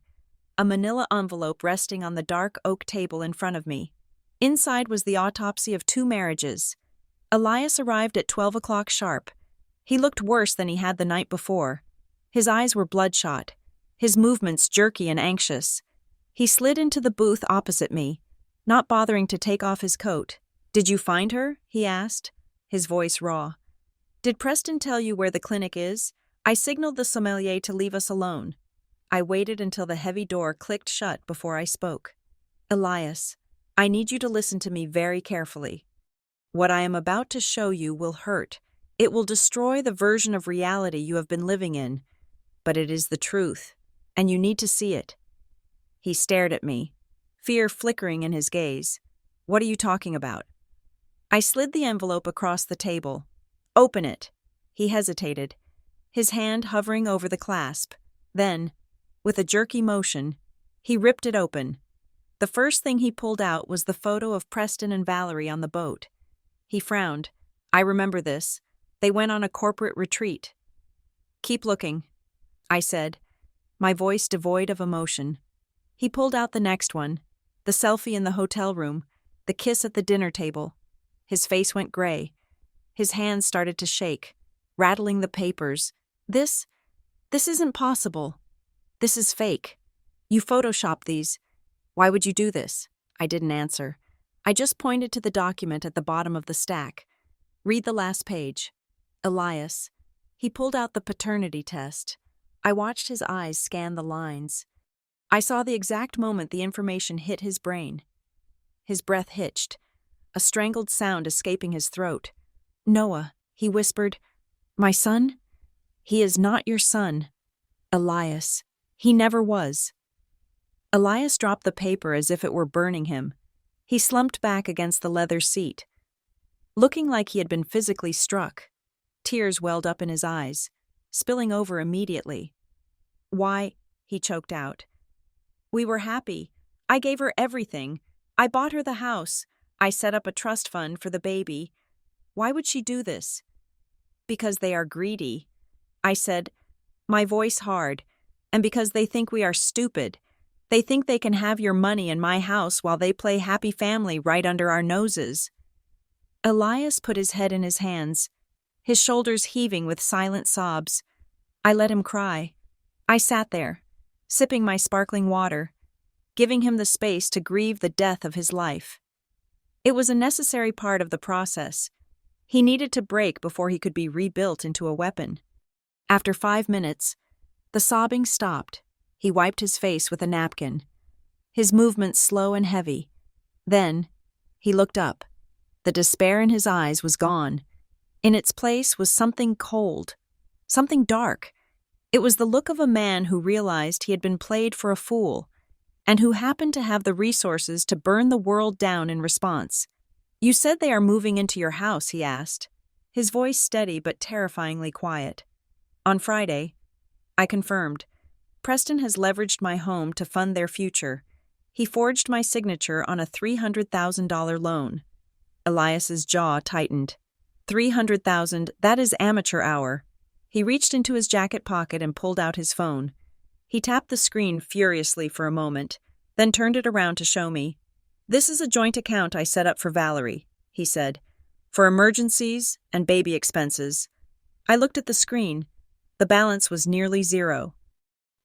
a manila envelope resting on the dark oak table in front of me. Inside was the autopsy of 2 marriages. Elias arrived at 12 o'clock sharp. He looked worse than he had the night before. His eyes were bloodshot, his movements jerky and anxious. He slid into the booth opposite me. not bothering to take off his coat. "Did you find her?" he asked, his voice raw. "Did Preston tell you where the clinic is?" I signaled the sommelier to leave us alone. I waited until the heavy door clicked shut before I spoke. "Elias, I need you to listen to me very carefully. What I am about to show you will hurt. It will destroy the version of reality you have been living in, but it is the truth, and you need to see it." He stared at me, fear flickering in his gaze. "What are you talking about?" I slid the envelope across the table. "Open it." He hesitated, his hand hovering over the clasp. Then, with a jerky motion, he ripped it open. The first thing he pulled out was the photo of Preston and Valerie on the boat. He frowned. "I remember this. They went on a corporate retreat." "Keep looking," I said, my voice devoid of emotion. He pulled out the next one, the selfie in the hotel room, the kiss at the dinner table. His face went gray. His hands started to shake, rattling the papers. This isn't possible. This is fake. You photoshopped these. Why would you do this?" I didn't answer. I just pointed to the document at the bottom of the stack. "Read the last page." "Elias." He pulled out the paternity test. I watched his eyes scan the lines. I saw the exact moment the information hit his brain. His breath hitched, a strangled sound escaping his throat. "Noah," he whispered. "My son? He is not your son. Elias. He never was." Elias dropped the paper as if it were burning him. He slumped back against the leather seat, looking like he had been physically struck. Tears welled up in his eyes, spilling over immediately. "Why?" he choked out. "We were happy. I gave her everything. I bought her the house. I set up a trust fund for the baby. Why would she do this?" "Because they are greedy," I said, my voice hard, "and because they think we are stupid. They think they can have your money in my house while they play happy family right under our noses." Elias put his head in his hands, his shoulders heaving with silent sobs. I let him cry. I sat there, sipping my sparkling water, giving him the space to grieve the death of his life. It was a necessary part of the process. He needed to break before he could be rebuilt into a weapon. After 5 minutes, the sobbing stopped. He wiped his face with a napkin, his movements slow and heavy. Then, he looked up. The despair in his eyes was gone. In its place was something cold, something dark. It was the look of a man who realized he had been played for a fool, and who happened to have the resources to burn the world down in response. "You said they are moving into your house," he asked, his voice steady but terrifyingly quiet. "On Friday." I confirmed. "Preston has leveraged my home to fund their future. He forged my signature on a $300,000 loan." Elias's jaw tightened. $300,000, that is amateur hour. He reached into his jacket pocket and pulled out his phone. He tapped the screen furiously for a moment, then turned it around to show me. "This is a joint account I set up for Valerie," he said, "for emergencies and baby expenses." I looked at the screen. The balance was nearly zero.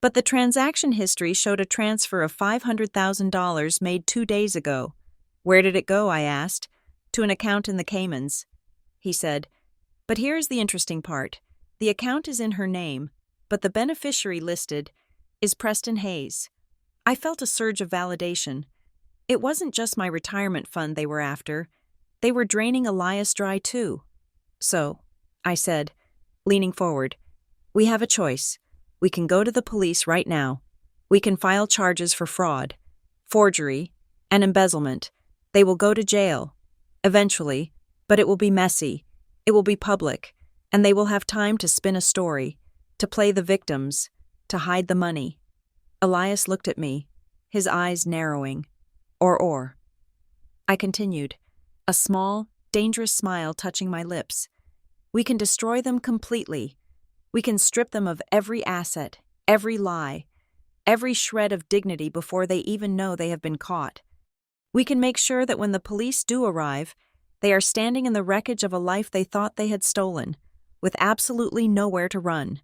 But the transaction history showed a transfer of $500,000 made 2 days ago. "Where did it go?" I asked. "To an account in the Caymans." He said, "But here is the interesting part. The account is in her name, but the beneficiary listed is Preston Hayes." I felt a surge of validation. It wasn't just my retirement fund they were after. They were draining Elias dry too. "So," I said, leaning forward, "we have a choice. We can go to the police right now. We can file charges for fraud, forgery, and embezzlement. They will go to jail, eventually, but it will be messy. It will be public, and they will have time to spin a story, to play the victims, to hide the money." Elias looked at me, his eyes narrowing. Or. I continued, a small, dangerous smile touching my lips. "We can destroy them completely. We can strip them of every asset, every lie, every shred of dignity before they even know they have been caught. We can make sure that when the police do arrive, they are standing in the wreckage of a life they thought they had stolen, with absolutely nowhere to run."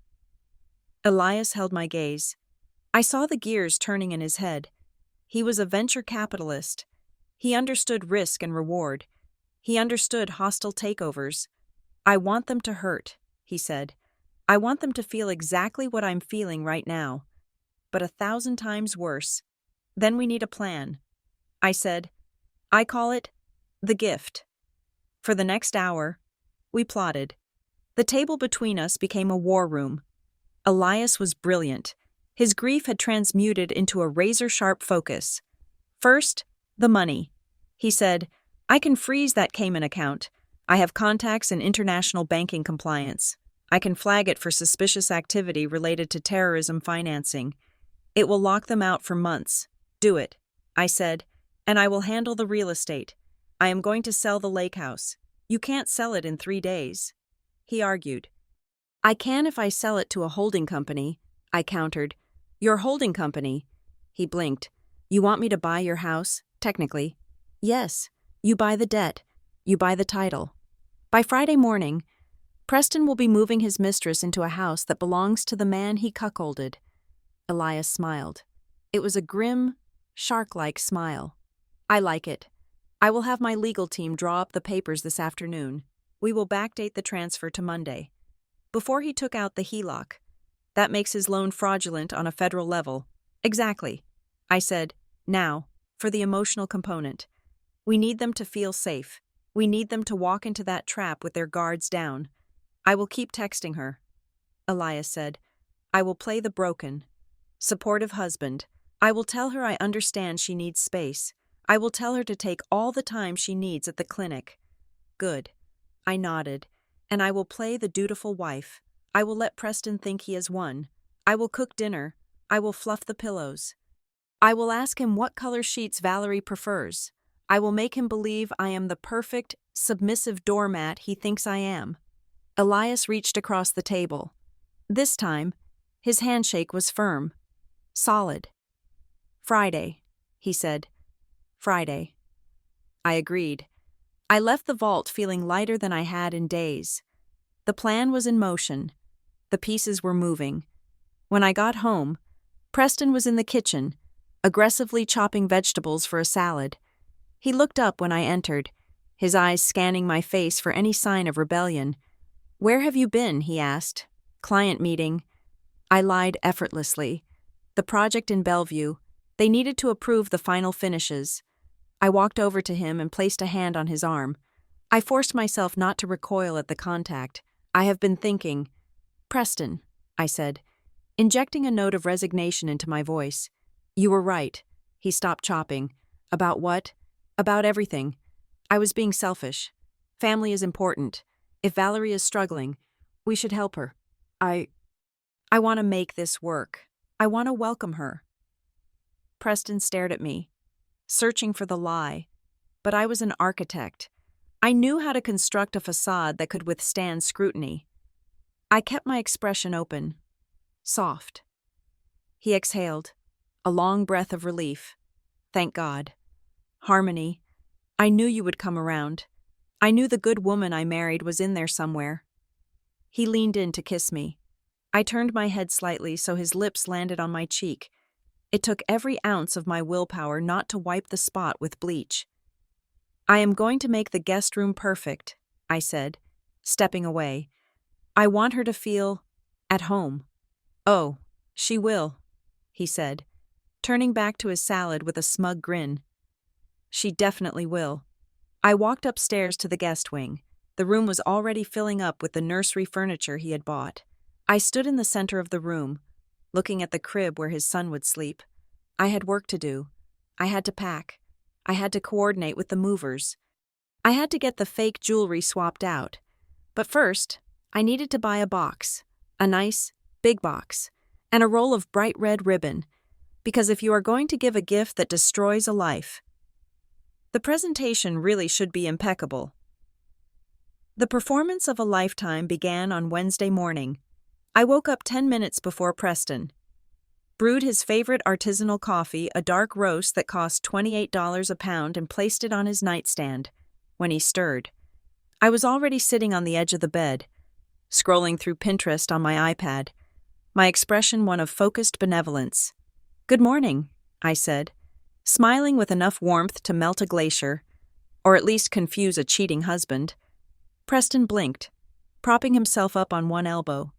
Elias held my gaze. I saw the gears turning in his head. He was a venture capitalist. He understood risk and reward. He understood hostile takeovers. "I want them to hurt," he said. "I want them to feel exactly what I'm feeling right now, but 1,000 times worse. Then we need a plan." I said, "I call it the gift." For the next hour, we plotted. The table between us became a war room. Elias was brilliant. His grief had transmuted into a razor-sharp focus. "First, the money." He said, "I can freeze that Cayman account. I have contacts in international banking compliance. I can flag it for suspicious activity related to terrorism financing. It will lock them out for months. Do it," I said, "and I will handle the real estate. I am going to sell the lake house. You can't sell it in 3 days." He argued. "I can if I sell it to a holding company," I countered. "Your holding company?" He blinked. "You want me to buy your house, technically?" "Yes. You buy the debt. You buy the title. By Friday morning, Preston will be moving his mistress into a house that belongs to the man he cuckolded." Elias smiled. It was a grim, shark-like smile. "I like it. I will have my legal team draw up the papers this afternoon. We will backdate the transfer to Monday. Before he took out the HELOC. That makes his loan fraudulent on a federal level." "Exactly," I said. "Now, for the emotional component. We need them to feel safe. We need them to walk into that trap with their guards down. I will keep texting her." Elias said, "I will play the broken, supportive husband. I will tell her I understand she needs space. I will tell her to take all the time she needs at the clinic." "Good." I nodded. "And I will play the dutiful wife. I will let Preston think he has won. I will cook dinner. I will fluff the pillows. I will ask him what color sheets Valerie prefers. I will make him believe I am the perfect, submissive doormat he thinks I am." Elias reached across the table. This time, his handshake was firm, solid. "Friday," he said. "Friday." I agreed. I left the vault feeling lighter than I had in days. The plan was in motion. The pieces were moving. When I got home, Preston was in the kitchen, aggressively chopping vegetables for a salad. He looked up when I entered, his eyes scanning my face for any sign of rebellion. "Where have you been?" he asked. "Client meeting." I lied effortlessly. "The project in Bellevue. They needed to approve the final finishes." I walked over to him and placed a hand on his arm. I forced myself not to recoil at the contact. "I have been thinking." "Preston," I said, injecting a note of resignation into my voice. "You were right." He stopped chopping. "About what?" "About everything. I was being selfish. Family is important. If Valerie is struggling, we should help her. I want to make this work. I want to welcome her." Preston stared at me, searching for the lie. But I was an architect. I knew how to construct a facade that could withstand scrutiny. I kept my expression open, soft. He exhaled, a long breath of relief. "Thank God. Harmony, I knew you would come around. I knew the good woman I married was in there somewhere." He leaned in to kiss me. I turned my head slightly so his lips landed on my cheek. It took every ounce of my willpower not to wipe the spot with bleach. "I am going to make the guest room perfect," I said, stepping away. "I want her to feel at home." "Oh, she will," he said, turning back to his salad with a smug grin. "She definitely will." I walked upstairs to the guest wing. The room was already filling up with the nursery furniture he had bought. I stood in the center of the room, looking at the crib where his son would sleep. I had work to do. I had to pack. I had to coordinate with the movers. I had to get the fake jewelry swapped out. But first, I needed to buy a box, a nice, big box, and a roll of bright red ribbon, because if you are going to give a gift that destroys a life, the presentation really should be impeccable. The performance of a lifetime began on Wednesday morning. I woke up 10 minutes before Preston, brewed his favorite artisanal coffee, a dark roast that cost $28 a pound, and placed it on his nightstand. When he stirred, I was already sitting on the edge of the bed, scrolling through Pinterest on my iPad, my expression one of focused benevolence. "Good morning," I said, smiling with enough warmth to melt a glacier, or at least confuse a cheating husband. Preston blinked, propping himself up on one elbow.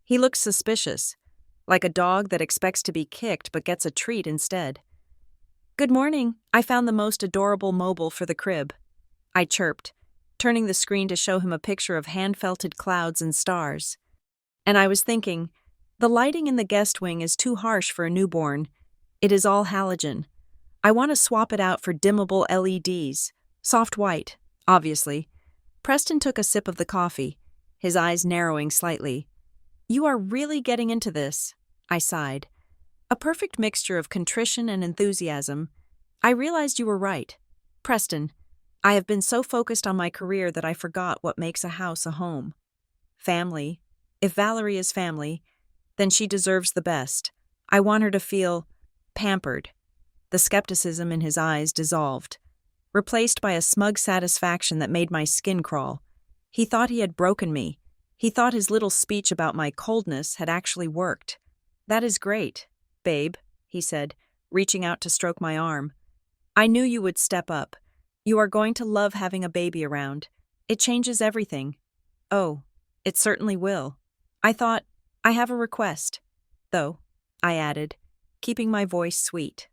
He looked suspicious, like a dog that expects to be kicked but gets a treat instead. "Good morning. I found the most adorable mobile for the crib," I chirped, turning the screen to show him a picture of hand-felted clouds and stars. And I was thinking, the lighting in the guest wing is too harsh for a newborn. It is all halogen. I want to swap it out for dimmable LEDs, soft white, obviously. Preston took a sip of the coffee, his eyes narrowing slightly. "You are really getting into this," I sighed. A perfect mixture of contrition and enthusiasm. I realized you were right. "Preston, I have been so focused on my career that I forgot what makes a house a home. Family. If Valerie is family, then she deserves the best. I want her to feel pampered." The skepticism in his eyes dissolved, replaced by a smug satisfaction that made my skin crawl. He thought he had broken me. He thought his little speech about my coldness had actually worked. "That is great, babe," he said, reaching out to stroke my arm. "I knew you would step up. You are going to love having a baby around. It changes everything." "Oh, it certainly will." I thought, "I have a request, though," I added, keeping my voice sweet.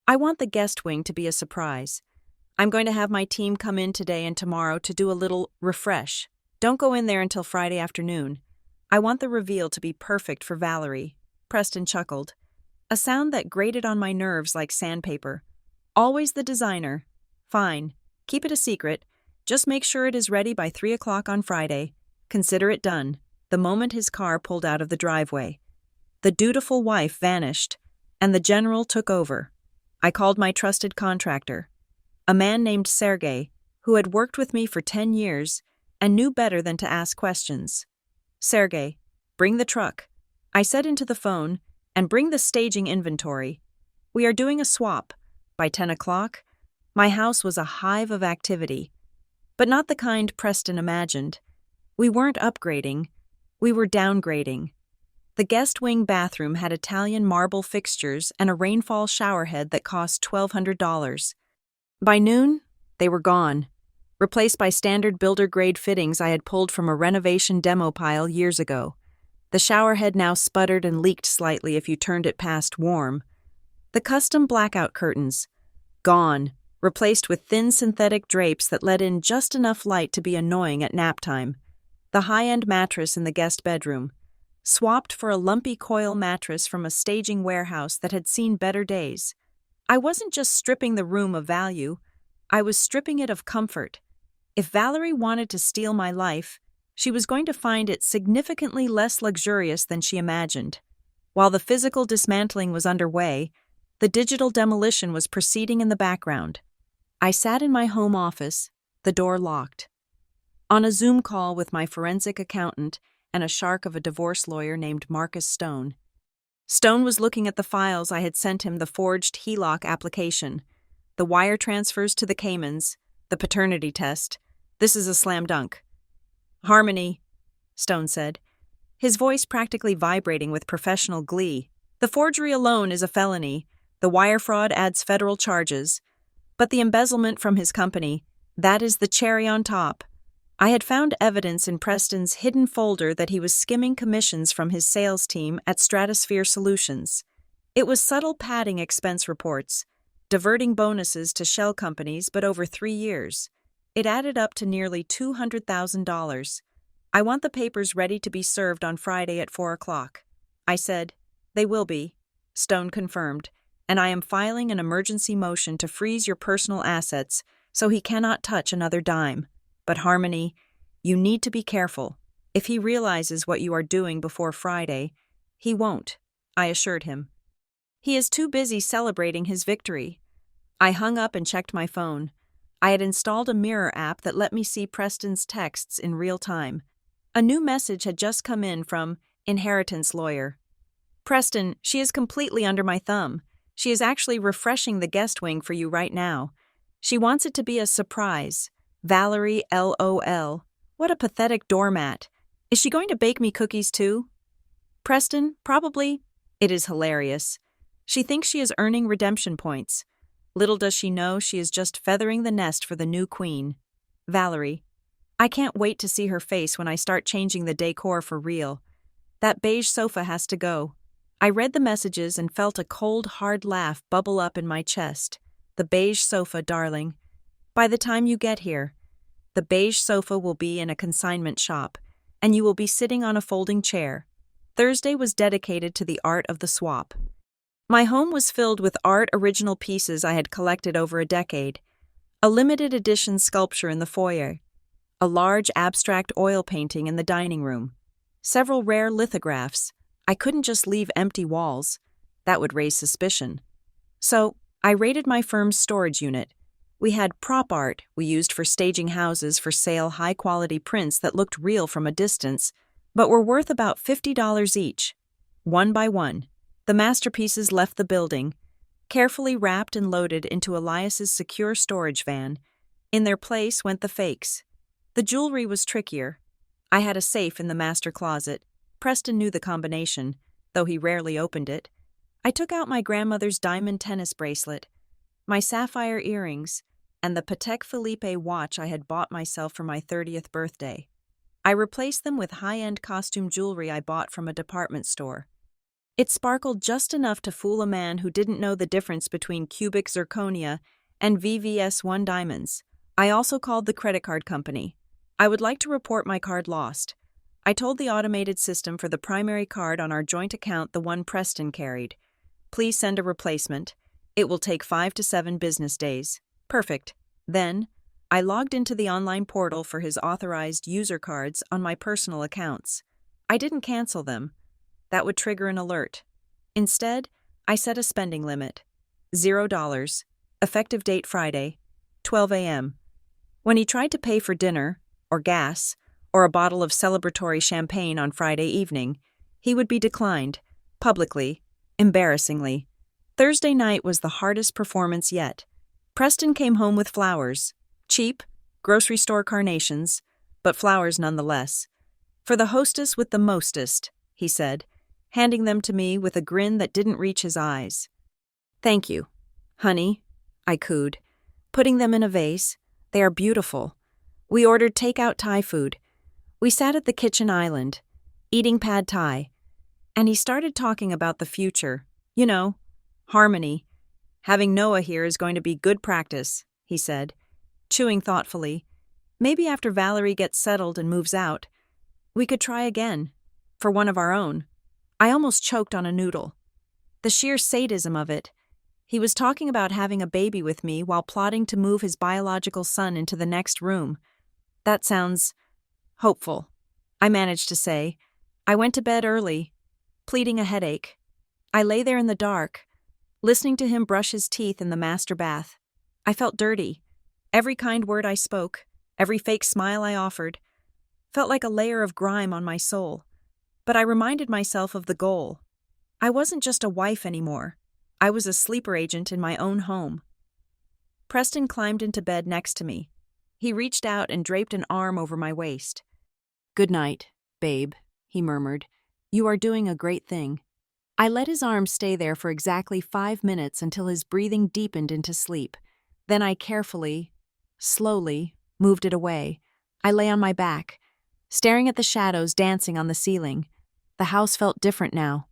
"I want the guest wing to be a surprise. I'm going to have my team come in today and tomorrow to do a little refresh. Don't go in there until Friday afternoon. I want the reveal to be perfect for Valerie." Preston chuckled, a sound that grated on my nerves like sandpaper. "Always the designer. Fine. Keep it a secret. Just make sure it is ready by 3 o'clock on Friday. Consider it done." The moment his car pulled out of the driveway, the dutiful wife vanished, and the general took over. I called my trusted contractor, a man named Sergey, who had worked with me for 10 years and knew better than to ask questions. "Sergey, bring the truck," I said into the phone, "and bring the staging inventory. We are doing a swap." By 10 o'clock, my house was a hive of activity, but not the kind Preston imagined. We weren't upgrading, we were downgrading. The guest wing bathroom had Italian marble fixtures and a rainfall showerhead that cost $1,200. By noon, they were gone, replaced by standard builder-grade fittings I had pulled from a renovation demo pile years ago. The showerhead now sputtered and leaked slightly if you turned it past warm. The custom blackout curtains, gone, replaced with thin synthetic drapes that let in just enough light to be annoying at nap time. The high-end mattress in the guest bedroom, swapped for a lumpy coil mattress from a staging warehouse that had seen better days. I wasn't just stripping the room of value, I was stripping it of comfort. If Valerie wanted to steal my life, she was going to find it significantly less luxurious than she imagined. While the physical dismantling was underway, the digital demolition was proceeding in the background. I sat in my home office, the door locked, on a Zoom call with my forensic accountant and a shark of a divorce lawyer named Marcus Stone. Stone was looking at the files I had sent him, the forged HELOC application, the wire transfers to the Caymans, the paternity test. "This is a slam dunk." "Harmony," Stone said, his voice practically vibrating with professional glee. "The forgery alone is a felony, the wire fraud adds federal charges, but the embezzlement from his company, that is the cherry on top." I had found evidence in Preston's hidden folder that he was skimming commissions from his sales team at Stratosphere Solutions. It was subtle padding expense reports, diverting bonuses to shell companies, but over 3 years. It added up to nearly $200,000. "I want the papers ready to be served on Friday at 4 o'clock. I said, "They will be," Stone confirmed, "and I am filing an emergency motion to freeze your personal assets so he cannot touch another dime. But Harmony, you need to be careful. If he realizes what you are doing before Friday, he won't," I assured him. "He is too busy celebrating his victory." I hung up and checked my phone. I had installed a mirror app that let me see Preston's texts in real time. A new message had just come in from inheritance lawyer. "Preston, she is completely under my thumb. She is actually refreshing the guest wing for you right now. She wants it to be a surprise. Valerie LOL. What a pathetic doormat. Is she going to bake me cookies too?" "Preston, probably. It is hilarious. She thinks she is earning redemption points. Little does she know she is just feathering the nest for the new queen. Valerie. I can't wait to see her face when I start changing the decor for real. That beige sofa has to go. I read the messages and felt a cold, hard laugh bubble up in my chest. The beige sofa, darling. By the time you get here, the beige sofa will be in a consignment shop, and you will be sitting on a folding chair. Thursday was dedicated to the art of the swap. My home was filled with art original pieces I had collected over a decade. A limited edition sculpture in the foyer, a large abstract oil painting in the dining room, several rare lithographs. I couldn't just leave empty walls. That would raise suspicion. So, I raided my firm's storage unit. We had prop art we used for staging houses for sale, high-quality prints that looked real from a distance, but were worth about $50 each. One by one, the masterpieces left the building, carefully wrapped and loaded into Elias's secure storage van. In their place went the fakes. The jewelry was trickier. I had a safe in the master closet. Preston knew the combination, though he rarely opened it. I took out my grandmother's diamond tennis bracelet, my sapphire earrings, and the Patek Philippe watch I had bought myself for my 30th birthday. I replaced them with high-end costume jewelry I bought from a department store. It sparkled just enough to fool a man who didn't know the difference between cubic zirconia and VVS1 diamonds. I also called the credit card company. I would like to report my card lost. I told the automated system for the primary card on our joint account, the one Preston carried. Please send a replacement. It will take 5 to 7 business days. Perfect. Then, I logged into the online portal for his authorized user cards on my personal accounts. I didn't cancel them. That would trigger an alert. Instead, I set a spending limit. $0. Effective date Friday, 12 a.m. When he tried to pay for dinner, or gas, or a bottle of celebratory champagne on Friday evening, he would be declined, publicly, embarrassingly. Thursday night was the hardest performance yet. Preston came home with flowers. Cheap, grocery store carnations, but flowers nonetheless. For the hostess with the mostest, he said, handing them to me with a grin that didn't reach his eyes. Thank you, honey, I cooed, putting them in a vase. They are beautiful. We ordered takeout Thai food. We sat at the kitchen island, eating pad Thai, and he started talking about the future. You know, harmony. Having Noah here is going to be good practice, he said, chewing thoughtfully. Maybe after Valerie gets settled and moves out, we could try again, for one of our own. I almost choked on a noodle. The sheer sadism of it. He was talking about having a baby with me while plotting to move his biological son into the next room. That sounds hopeful, I managed to say. I went to bed early, pleading a headache. I lay there in the dark, listening to him brush his teeth in the master bath. I felt dirty. Every kind word I spoke, every fake smile I offered, felt like a layer of grime on my soul. But I reminded myself of the goal. I wasn't just a wife anymore. I was a sleeper agent in my own home. Preston climbed into bed next to me. He reached out and draped an arm over my waist. "Good night, babe," he murmured. "You are doing a great thing." I let his arm stay there for exactly 5 minutes until his breathing deepened into sleep. Then I carefully, slowly, moved it away. I lay on my back, staring at the shadows dancing on the ceiling. The house felt different now.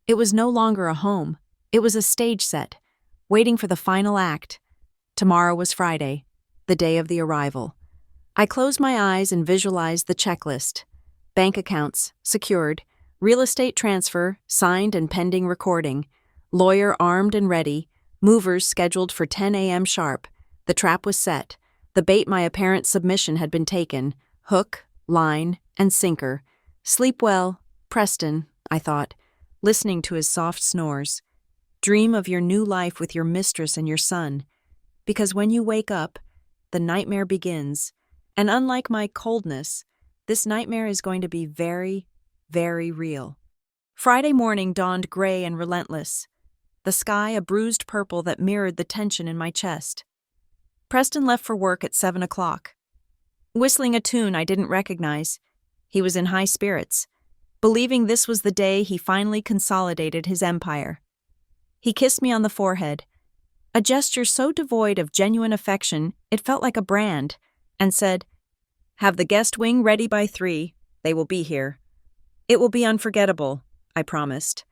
It was no longer a home. It was a stage set, waiting for the final act. Tomorrow was Friday, the day of the arrival. I closed my eyes and visualized the checklist. Bank accounts, secured. Real estate transfer, signed and pending recording. Lawyer armed and ready. Movers scheduled for 10 a.m. sharp. The trap was set. The bait, my apparent submission, had been taken. Hook, line, and sinker. Sleep well, Preston, I thought, listening to his soft snores. Dream of your new life with your mistress and your son. Because when you wake up, the nightmare begins. And unlike my coldness, this nightmare is going to be very, very real. Friday morning dawned gray and relentless. The sky a bruised purple that mirrored the tension in my chest. Preston left for work at 7 o'clock. Whistling a tune I didn't recognize, he was in high spirits, believing this was the day he finally consolidated his empire. He kissed me on the forehead. A gesture so devoid of genuine affection it felt like a brand, and said, "Have the guest wing ready by 3. They will be here." "It will be unforgettable," I promised.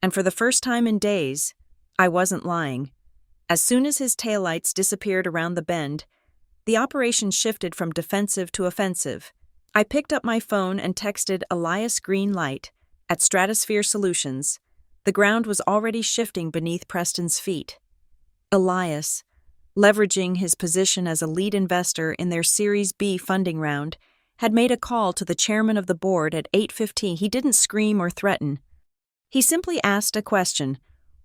And for the first time in days, I wasn't lying. As soon as his taillights disappeared around the bend, the operation shifted from defensive to offensive. I picked up my phone and texted Elias green light at Stratosphere Solutions. The ground was already shifting beneath Preston's feet. Elias, leveraging his position as a lead investor in their Series B funding round, had made a call to the chairman of the board at 8:15. He didn't scream or threaten. He simply asked a question.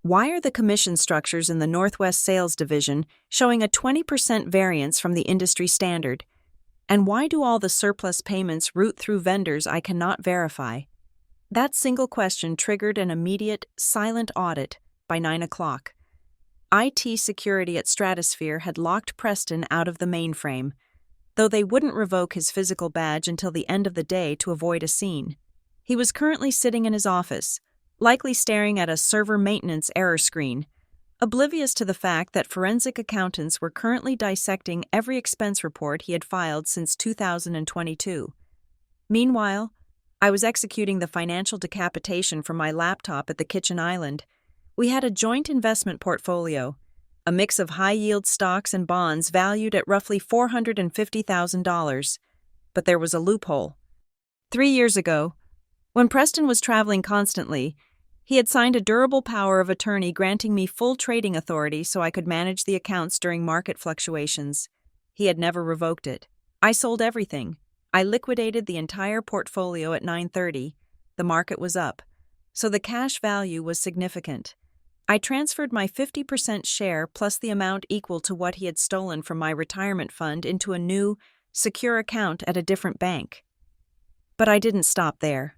Why are the commission structures in the Northwest Sales Division showing a 20% variance from the industry standard? And why do all the surplus payments route through vendors I cannot verify? That single question triggered an immediate, silent audit by 9 o'clock. IT security at Stratosphere had locked Preston out of the mainframe, though they wouldn't revoke his physical badge until the end of the day to avoid a scene. He was currently sitting in his office, likely staring at a server maintenance error screen, oblivious to the fact that forensic accountants were currently dissecting every expense report he had filed since 2022. Meanwhile, I was executing the financial decapitation from my laptop at the kitchen island. We had a joint investment portfolio, a mix of high-yield stocks and bonds valued at roughly $450,000. But there was a loophole. 3 years ago, when Preston was traveling constantly, he had signed a durable power of attorney granting me full trading authority so I could manage the accounts during market fluctuations. He had never revoked it. I sold everything. I liquidated the entire portfolio at 9:30. The market was up, so the cash value was significant. I transferred my 50% share plus the amount equal to what he had stolen from my retirement fund into a new, secure account at a different bank. But I didn't stop there.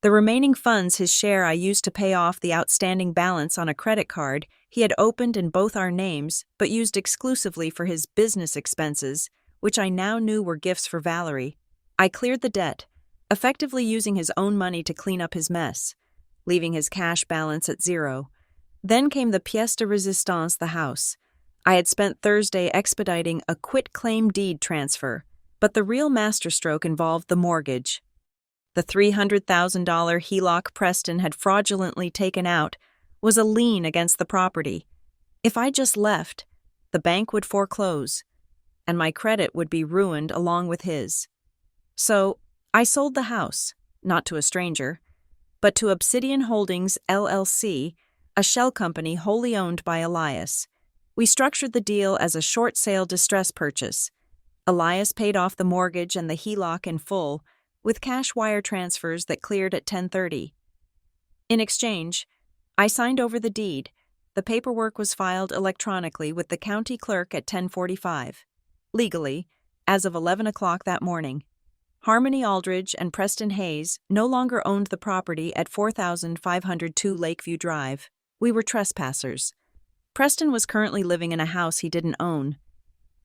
The remaining funds his share I used to pay off the outstanding balance on a credit card he had opened in both our names but used exclusively for his business expenses, which I now knew were gifts for Valerie. I cleared the debt, effectively using his own money to clean up his mess, leaving his cash balance at 0. Then came the pièce de résistance, the house. I had spent Thursday expediting a quit-claim deed transfer, but the real masterstroke involved the mortgage. The $300,000 HELOC Preston had fraudulently taken out was a lien against the property. If I just left, the bank would foreclose, and my credit would be ruined along with his. So, I sold the house, not to a stranger, but to Obsidian Holdings, LLC, a shell company wholly owned by Elias. We structured the deal as a short sale distress purchase. Elias paid off the mortgage and the HELOC in full, with cash wire transfers that cleared at 10:30. In exchange, I signed over the deed. The paperwork was filed electronically with the county clerk at 10:45. Legally, as of 11 o'clock that morning. Harmony Aldridge and Preston Hayes no longer owned the property at 4502 Lakeview Drive. We were trespassers. Preston was currently living in a house he didn't own,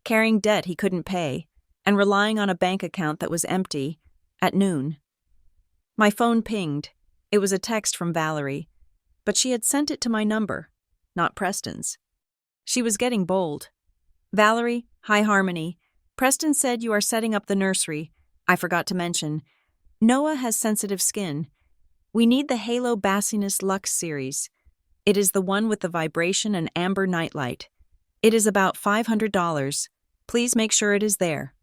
carrying debt he couldn't pay, and relying on a bank account that was empty. At noon, my phone pinged. It was a text from Valerie, but she had sent it to my number, not Preston's. She was getting bold. "Valerie, hi Harmony. Preston said you are setting up the nursery. I forgot to mention. Noah has sensitive skin. We need the Halo Bassinus Lux series. It is the one with the vibration and amber nightlight. It is about $500. Please make sure it is there.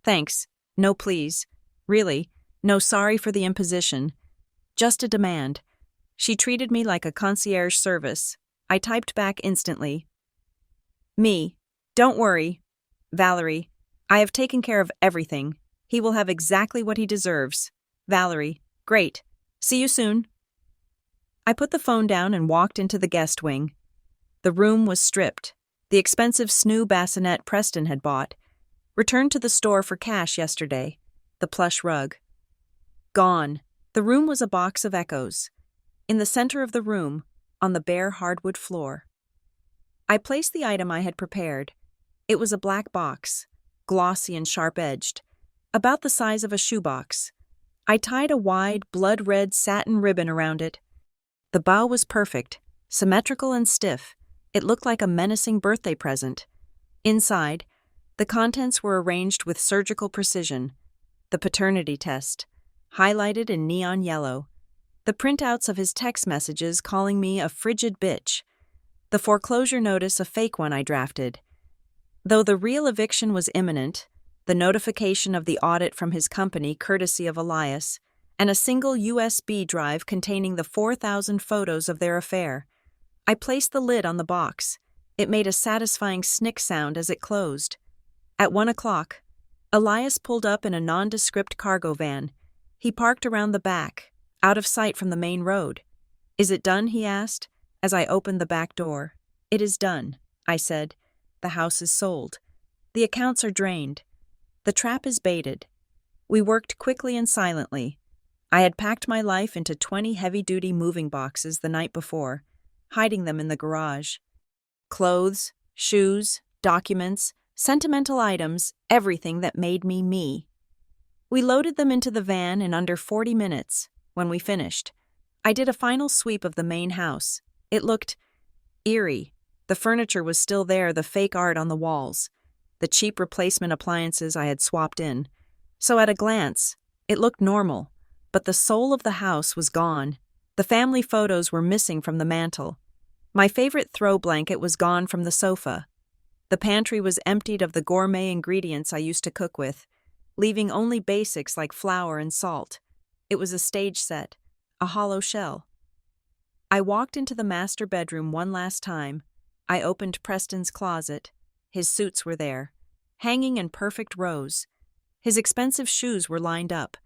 Thanks. No please. Really, no sorry for the imposition. Just a demand." She treated me like a concierge service. I typed back instantly. "Me. Don't worry. Valerie. I have taken care of everything. He will have exactly what he deserves. Valerie. Great. See you soon." I put the phone down and walked into the guest wing. The room was stripped. The expensive snoo bassinet Preston had bought, returned to the store for cash yesterday. The plush rug. Gone. The room was a box of echoes. In the center of the room, on the bare hardwood floor. I placed the item I had prepared. It was a black box, glossy and sharp-edged, about the size of a shoebox. I tied a wide, blood-red satin ribbon around it. The bow was perfect, symmetrical and stiff, It looked like a menacing birthday present. Inside, the contents were arranged with surgical precision. The paternity test, highlighted in neon yellow. The printouts of his text messages calling me a frigid bitch. The foreclosure notice, a fake one I drafted. Though the real eviction was imminent, the notification of the audit from his company courtesy of Elias, and a single USB drive containing the 4,000 photos of their affair. I placed the lid on the box. It made a satisfying snick sound as it closed. At 1 o'clock, Elias pulled up in a nondescript cargo van. He parked around the back, out of sight from the main road. "Is it done?" he asked, as I opened the back door. "It is done," I said. "The house is sold. The accounts are drained. The trap is baited." We worked quickly and silently. I had packed my life into 20 heavy-duty moving boxes the night before, hiding them in the garage. Clothes, shoes, documents, sentimental items, everything that made me me. We loaded them into the van in under 40 minutes. When we finished, I did a final sweep of the main house. It looked eerie. The furniture was still there, the fake art on the walls, the cheap replacement appliances I had swapped in. So at a glance, it looked normal, but the soul of the house was gone. The family photos were missing from the mantel. My favorite throw blanket was gone from the sofa. The pantry was emptied of the gourmet ingredients I used to cook with, leaving only basics like flour and salt. It was a stage set, a hollow shell. I walked into the master bedroom one last time. I opened Preston's closet. His suits were there, hanging in perfect rows. His expensive shoes were lined up.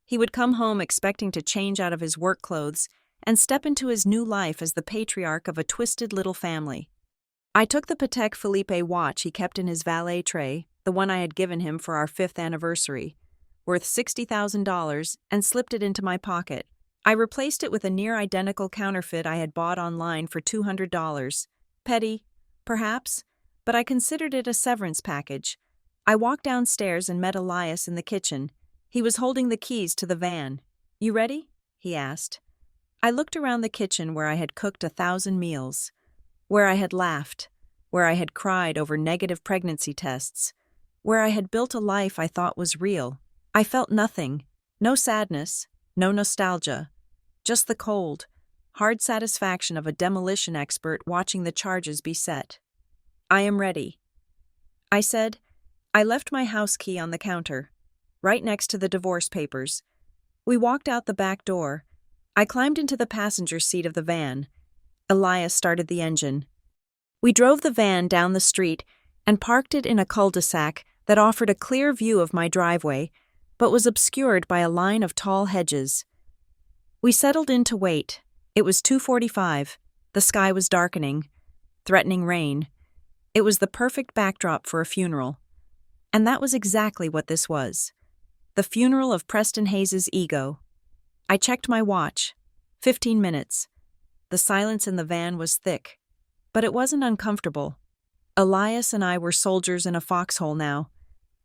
He would come home expecting to change out of his work clothes and step into his new life as the patriarch of a twisted little family. I took the Patek Philippe watch he kept in his valet tray, the one I had given him for our 5th anniversary, worth $60,000, and slipped it into my pocket. I replaced it with a near-identical counterfeit I had bought online for $200. Petty, perhaps, but I considered it a severance package. I walked downstairs and met Elias in the kitchen. He was holding the keys to the van. "You ready?" he asked. I looked around the kitchen where I had cooked 1,000 meals, where I had laughed, where I had cried over negative pregnancy tests, where I had built a life I thought was real. I felt nothing, no sadness, no nostalgia, just the cold, hard satisfaction of a demolition expert watching the charges be set. "I am ready," I said. I left my house key on the counter, right next to the divorce papers. We walked out the back door. I climbed into the passenger seat of the van. Elias started the engine. We drove the van down the street and parked it in a cul-de-sac that offered a clear view of my driveway, but was obscured by a line of tall hedges. We settled in to wait. It was 2:45. The sky was darkening, threatening rain. It was the perfect backdrop for a funeral. And that was exactly what this was. The funeral of Preston Hayes' ego. I checked my watch. 15 minutes. The silence in the van was thick, but it wasn't uncomfortable. Elias and I were soldiers in a foxhole now.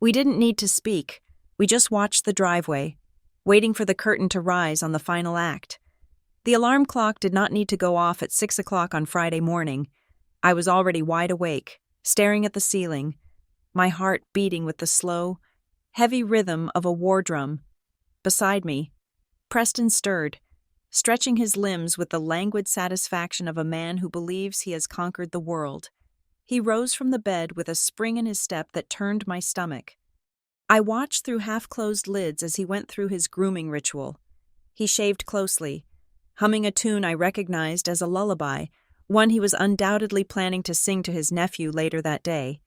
We didn't need to speak. We just watched the driveway, waiting for the curtain to rise on the final act. The alarm clock did not need to go off at 6 o'clock on Friday morning. I was already wide awake, staring at the ceiling, my heart beating with the slow, heavy rhythm of a war drum. Beside me, Preston stirred, stretching his limbs with the languid satisfaction of a man who believes he has conquered the world. He rose from the bed with a spring in his step that turned my stomach. I watched through half-closed lids as he went through his grooming ritual. He shaved closely, humming a tune I recognized as a lullaby, one he was undoubtedly planning to sing to his nephew later that day.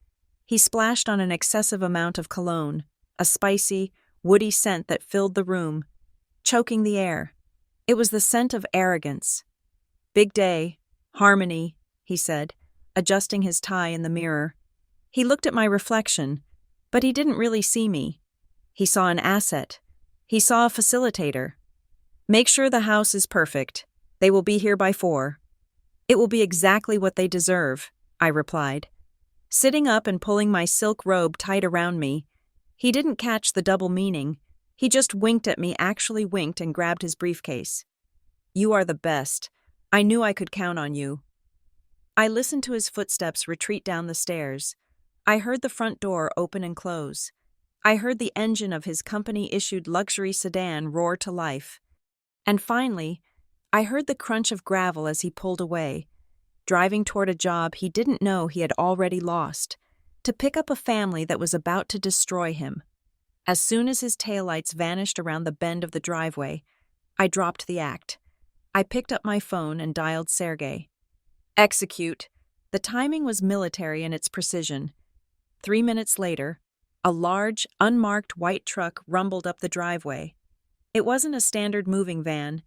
He splashed on an excessive amount of cologne, a spicy, woody scent that filled the room, choking the air. It was the scent of arrogance. "Big day, harmony," he said, adjusting his tie in the mirror. He looked at my reflection, but he didn't really see me. He saw an asset. He saw a facilitator. "Make sure the house is perfect. They will be here by 4. "It will be exactly what they deserve," I replied. Sitting up and pulling my silk robe tight around me, he didn't catch the double meaning. He just winked at me, actually winked, and grabbed his briefcase. "You are the best. I knew I could count on you." I listened to his footsteps retreat down the stairs. I heard the front door open and close. I heard the engine of his company-issued luxury sedan roar to life. And finally, I heard the crunch of gravel as he pulled away, driving toward a job he didn't know he had already lost, to pick up a family that was about to destroy him. As soon as his taillights vanished around the bend of the driveway, I dropped the act. I picked up my phone and dialed Sergey. Execute. The timing was military in its precision. 3 minutes later, a large, unmarked white truck rumbled up the driveway. It wasn't a standard moving van.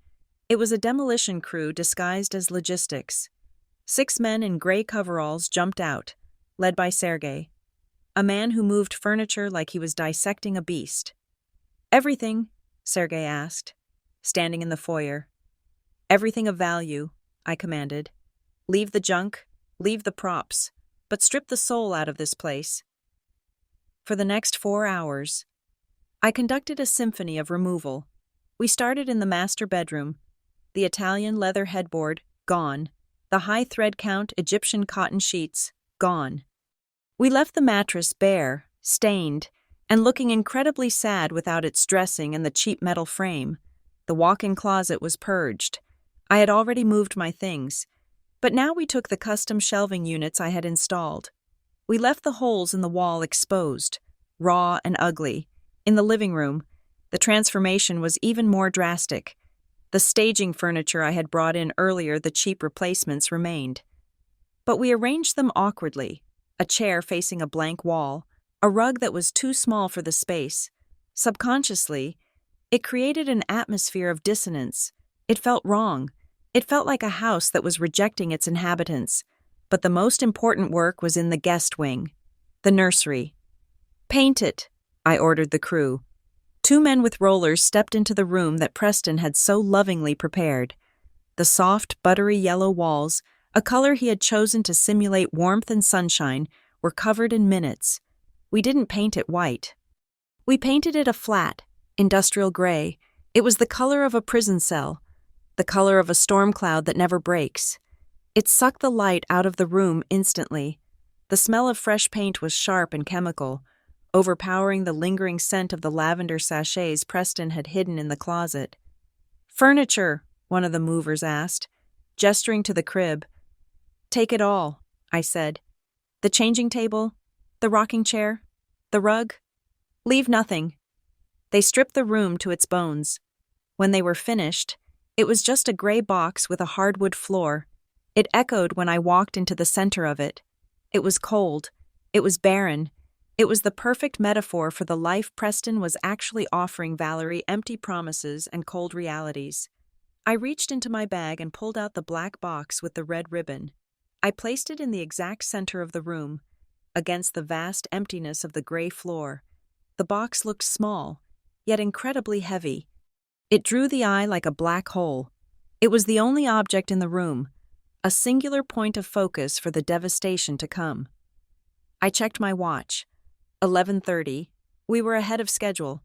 It was a demolition crew disguised as logistics. 6 men in gray coveralls jumped out, led by Sergey, a man who moved furniture like he was dissecting a beast. "Everything?" Sergey asked, standing in the foyer. "Everything of value," I commanded. "Leave the junk, leave the props, but strip the soul out of this place." For the next 4 hours, I conducted a symphony of removal. We started in the master bedroom. The Italian leather headboard, gone. The high thread count Egyptian cotton sheets, gone. We left the mattress bare, stained, and looking incredibly sad without its dressing and the cheap metal frame. The walk-in closet was purged. I had already moved my things, but now we took the custom shelving units I had installed. We left the holes in the wall exposed, raw and ugly. In the living room, the transformation was even more drastic. The staging furniture I had brought in earlier, the cheap replacements, remained. But we arranged them awkwardly. A chair facing a blank wall, a rug that was too small for the space. Subconsciously, it created an atmosphere of dissonance. It felt wrong. It felt like a house that was rejecting its inhabitants. But the most important work was in the guest wing, the nursery. "Paint it," I ordered the crew. 2 men with rollers stepped into the room that Preston had so lovingly prepared. The soft, buttery yellow walls, a color he had chosen to simulate warmth and sunshine, were covered in minutes. We didn't paint it white. We painted it a flat, industrial gray. It was the color of a prison cell, the color of a storm cloud that never breaks. It sucked the light out of the room instantly. The smell of fresh paint was sharp and chemical, overpowering the lingering scent of the lavender sachets Preston had hidden in the closet. "Furniture," one of the movers asked, gesturing to the crib. "Take it all," I said. "The changing table, the rocking chair, the rug. Leave nothing." They stripped the room to its bones. When they were finished, it was just a gray box with a hardwood floor. It echoed when I walked into the center of it. It was cold. It was barren. It was the perfect metaphor for the life Preston was actually offering Valerie: empty promises and cold realities. I reached into my bag and pulled out the black box with the red ribbon. I placed it in the exact center of the room, against the vast emptiness of the gray floor. The box looked small, yet incredibly heavy. It drew the eye like a black hole. It was the only object in the room, a singular point of focus for the devastation to come. I checked my watch. 11:30. We were ahead of schedule.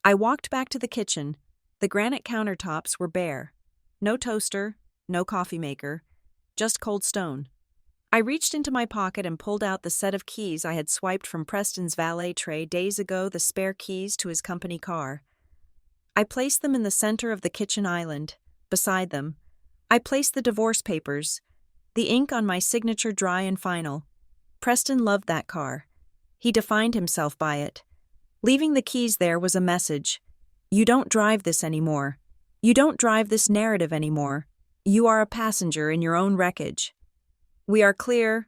I walked back to the kitchen. The granite countertops were bare. No toaster, no coffee maker, just cold stone. I reached into my pocket and pulled out the set of keys I had swiped from Preston's valet tray days ago, the spare keys to his company car. I placed them in the center of the kitchen island. Beside them, I placed the divorce papers, the ink on my signature dry and final. Preston loved that car. He defined himself by it. Leaving the keys there was a message. You don't drive this anymore. You don't drive this narrative anymore. You are a passenger in your own wreckage. "We are clear,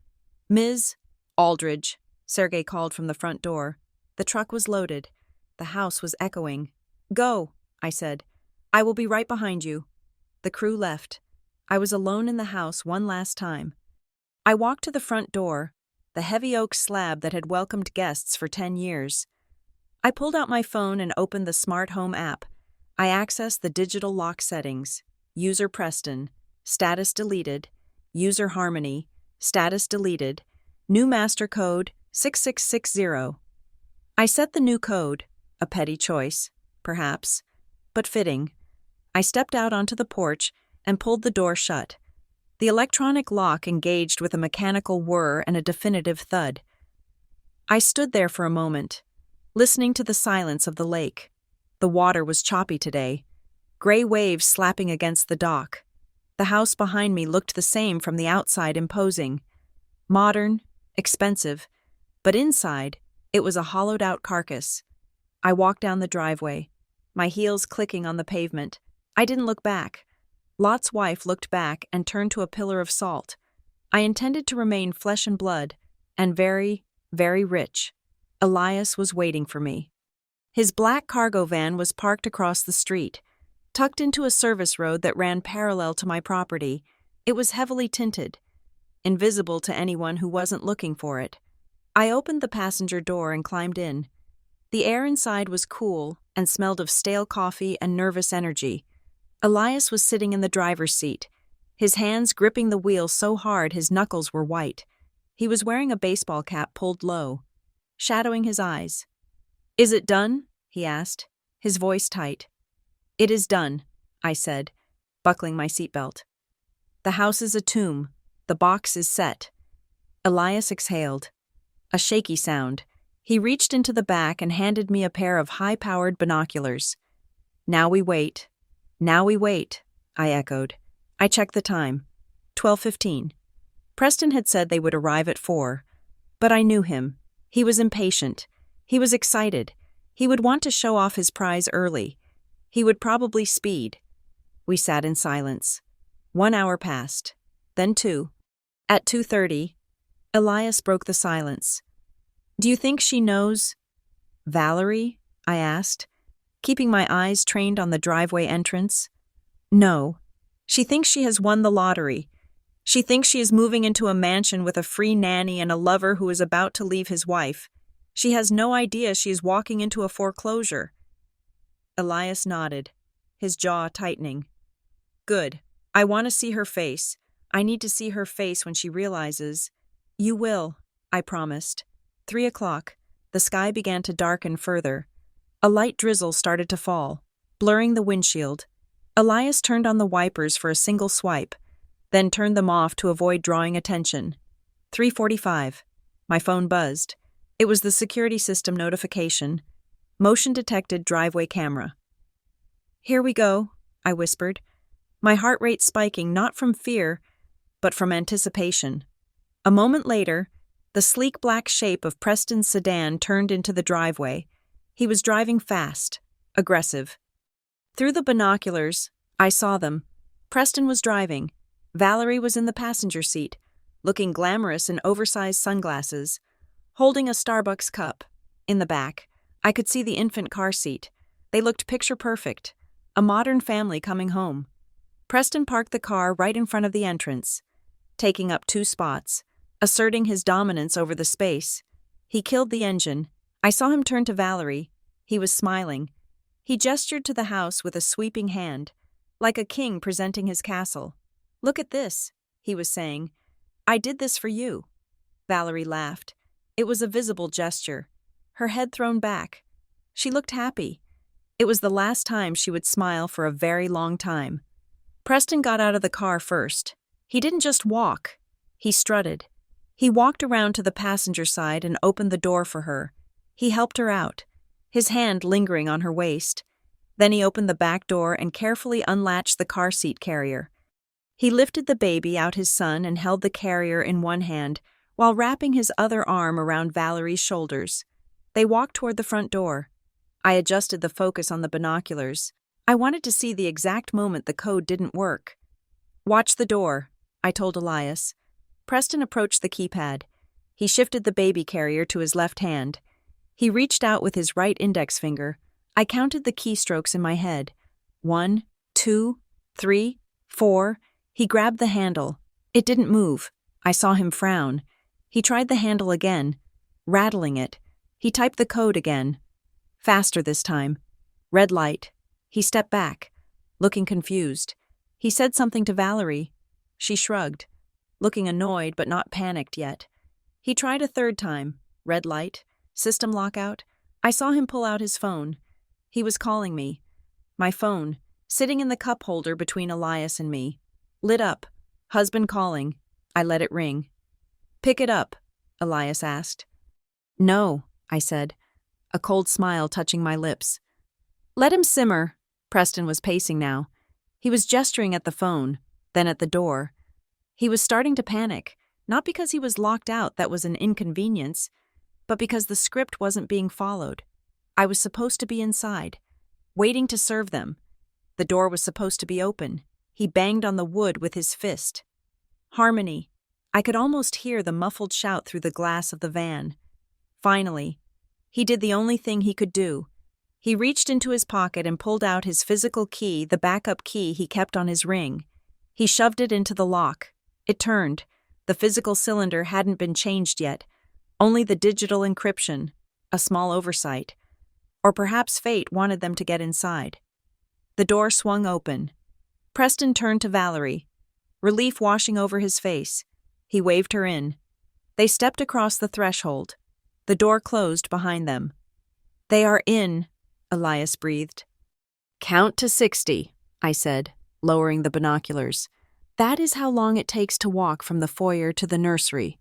Ms. Aldridge," Sergey called from the front door. The truck was loaded. The house was echoing. "Go," I said. "I will be right behind you." The crew left. I was alone in the house one last time. I walked to the front door, the heavy oak slab that had welcomed guests for 10 years. I pulled out my phone and opened the smart home app. I accessed the digital lock settings. User Preston, status deleted. User Harmony, status deleted. New master code 6660. I set the new code, a petty choice, perhaps, but fitting. I stepped out onto the porch and pulled the door shut. The electronic lock engaged with a mechanical whir and a definitive thud. I stood there for a moment, listening to the silence of the lake. The water was choppy today, gray waves slapping against the dock. The house behind me looked the same from the outside, imposing. Modern, expensive, but inside, it was a hollowed-out carcass. I walked down the driveway, my heels clicking on the pavement. I didn't look back. Lot's wife looked back and turned to a pillar of salt. I intended to remain flesh and blood, and very, very rich. Elias was waiting for me. His black cargo van was parked across the street, tucked into a service road that ran parallel to my property. It was heavily tinted, invisible to anyone who wasn't looking for it. I opened the passenger door and climbed in. The air inside was cool and smelled of stale coffee and nervous energy. Elias was sitting in the driver's seat, his hands gripping the wheel so hard his knuckles were white. He was wearing a baseball cap pulled low, shadowing his eyes. "Is it done?" he asked, his voice tight. "It is done," I said, buckling my seatbelt. "The house is a tomb. The box is set." Elias exhaled. A shaky sound. He reached into the back and handed me a pair of high-powered binoculars. "Now we wait. Now we wait," I echoed. I checked the time. 12:15. Preston had said they would arrive at 4. But I knew him. He was impatient. He was excited. He would want to show off his prize early. He would probably speed. We sat in silence. 1 hour passed. Then 2. At 2:30, Elias broke the silence. "Do you think she knows Valerie?" I asked, keeping my eyes trained on the driveway entrance. "No. She thinks she has won the lottery. She thinks she is moving into a mansion with a free nanny and a lover who is about to leave his wife. She has no idea she is walking into a foreclosure." Elias nodded, his jaw tightening. "Good. I want to see her face. I need to see her face when she realizes." "You will," I promised. 3 o'clock. The sky began to darken further. A light drizzle started to fall, blurring the windshield. Elias turned on the wipers for a single swipe, then turned them off to avoid drawing attention. 3:45. My phone buzzed. It was the security system notification. Motion detected driveway camera. "Here we go," I whispered, my heart rate spiking not from fear, but from anticipation. A moment later, the sleek black shape of Preston's sedan turned into the driveway. He was driving fast, aggressive. Through the binoculars, I saw them. Preston was driving. Valerie was in the passenger seat, looking glamorous in oversized sunglasses, holding a Starbucks cup. In the back, I could see the infant car seat. They looked picture-perfect, a modern family coming home. Preston parked the car right in front of the entrance, taking up 2 spots, asserting his dominance over the space. He killed the engine. I saw him turn to Valerie. He was smiling. He gestured to the house with a sweeping hand, like a king presenting his castle. "Look at this," he was saying. "I did this for you." Valerie laughed. It was a visible gesture, her head thrown back. She looked happy. It was the last time she would smile for a very long time. Preston got out of the car first. He didn't just walk. He strutted. He walked around to the passenger side and opened the door for her. He helped her out, his hand lingering on her waist. Then he opened the back door and carefully unlatched the car seat carrier. He lifted the baby out his son and held the carrier in one hand while wrapping his other arm around Valerie's shoulders. They walked toward the front door. I adjusted the focus on the binoculars. I wanted to see the exact moment the code didn't work. "Watch the door," I told Elias. Preston approached the keypad. He shifted the baby carrier to his left hand. He reached out with his right index finger. I counted the keystrokes in my head. 1, 2, 3, 4. He grabbed the handle. It didn't move. I saw him frown. He tried the handle again, rattling it. He typed the code again. Faster this time. Red light. He stepped back, looking confused. He said something to Valerie. She shrugged, looking annoyed but not panicked yet. He tried a third time. Red light. System lockout. I saw him pull out his phone. He was calling me. My phone, sitting in the cup holder between Elias and me, lit up. Husband calling. I let it ring. Pick it up, Elias asked. No, I said, a cold smile touching my lips. Let him simmer. Preston was pacing now. He was gesturing at the phone, then at the door. He was starting to panic, not because he was locked out, that was an inconvenience, but because the script wasn't being followed. I was supposed to be inside, waiting to serve them. The door was supposed to be open. He banged on the wood with his fist. Harmony. I could almost hear the muffled shout through the glass of the van. Finally, he did the only thing he could do. He reached into his pocket and pulled out his physical key, the backup key he kept on his ring. He shoved it into the lock. It turned. The physical cylinder hadn't been changed yet, only the digital encryption, a small oversight. Or perhaps fate wanted them to get inside. The door swung open. Preston turned to Valerie, relief washing over his face. He waved her in. They stepped across the threshold. The door closed behind them. They are in, Elias breathed. Count to 60, I said, lowering the binoculars. That is how long it takes to walk from the foyer to the nursery.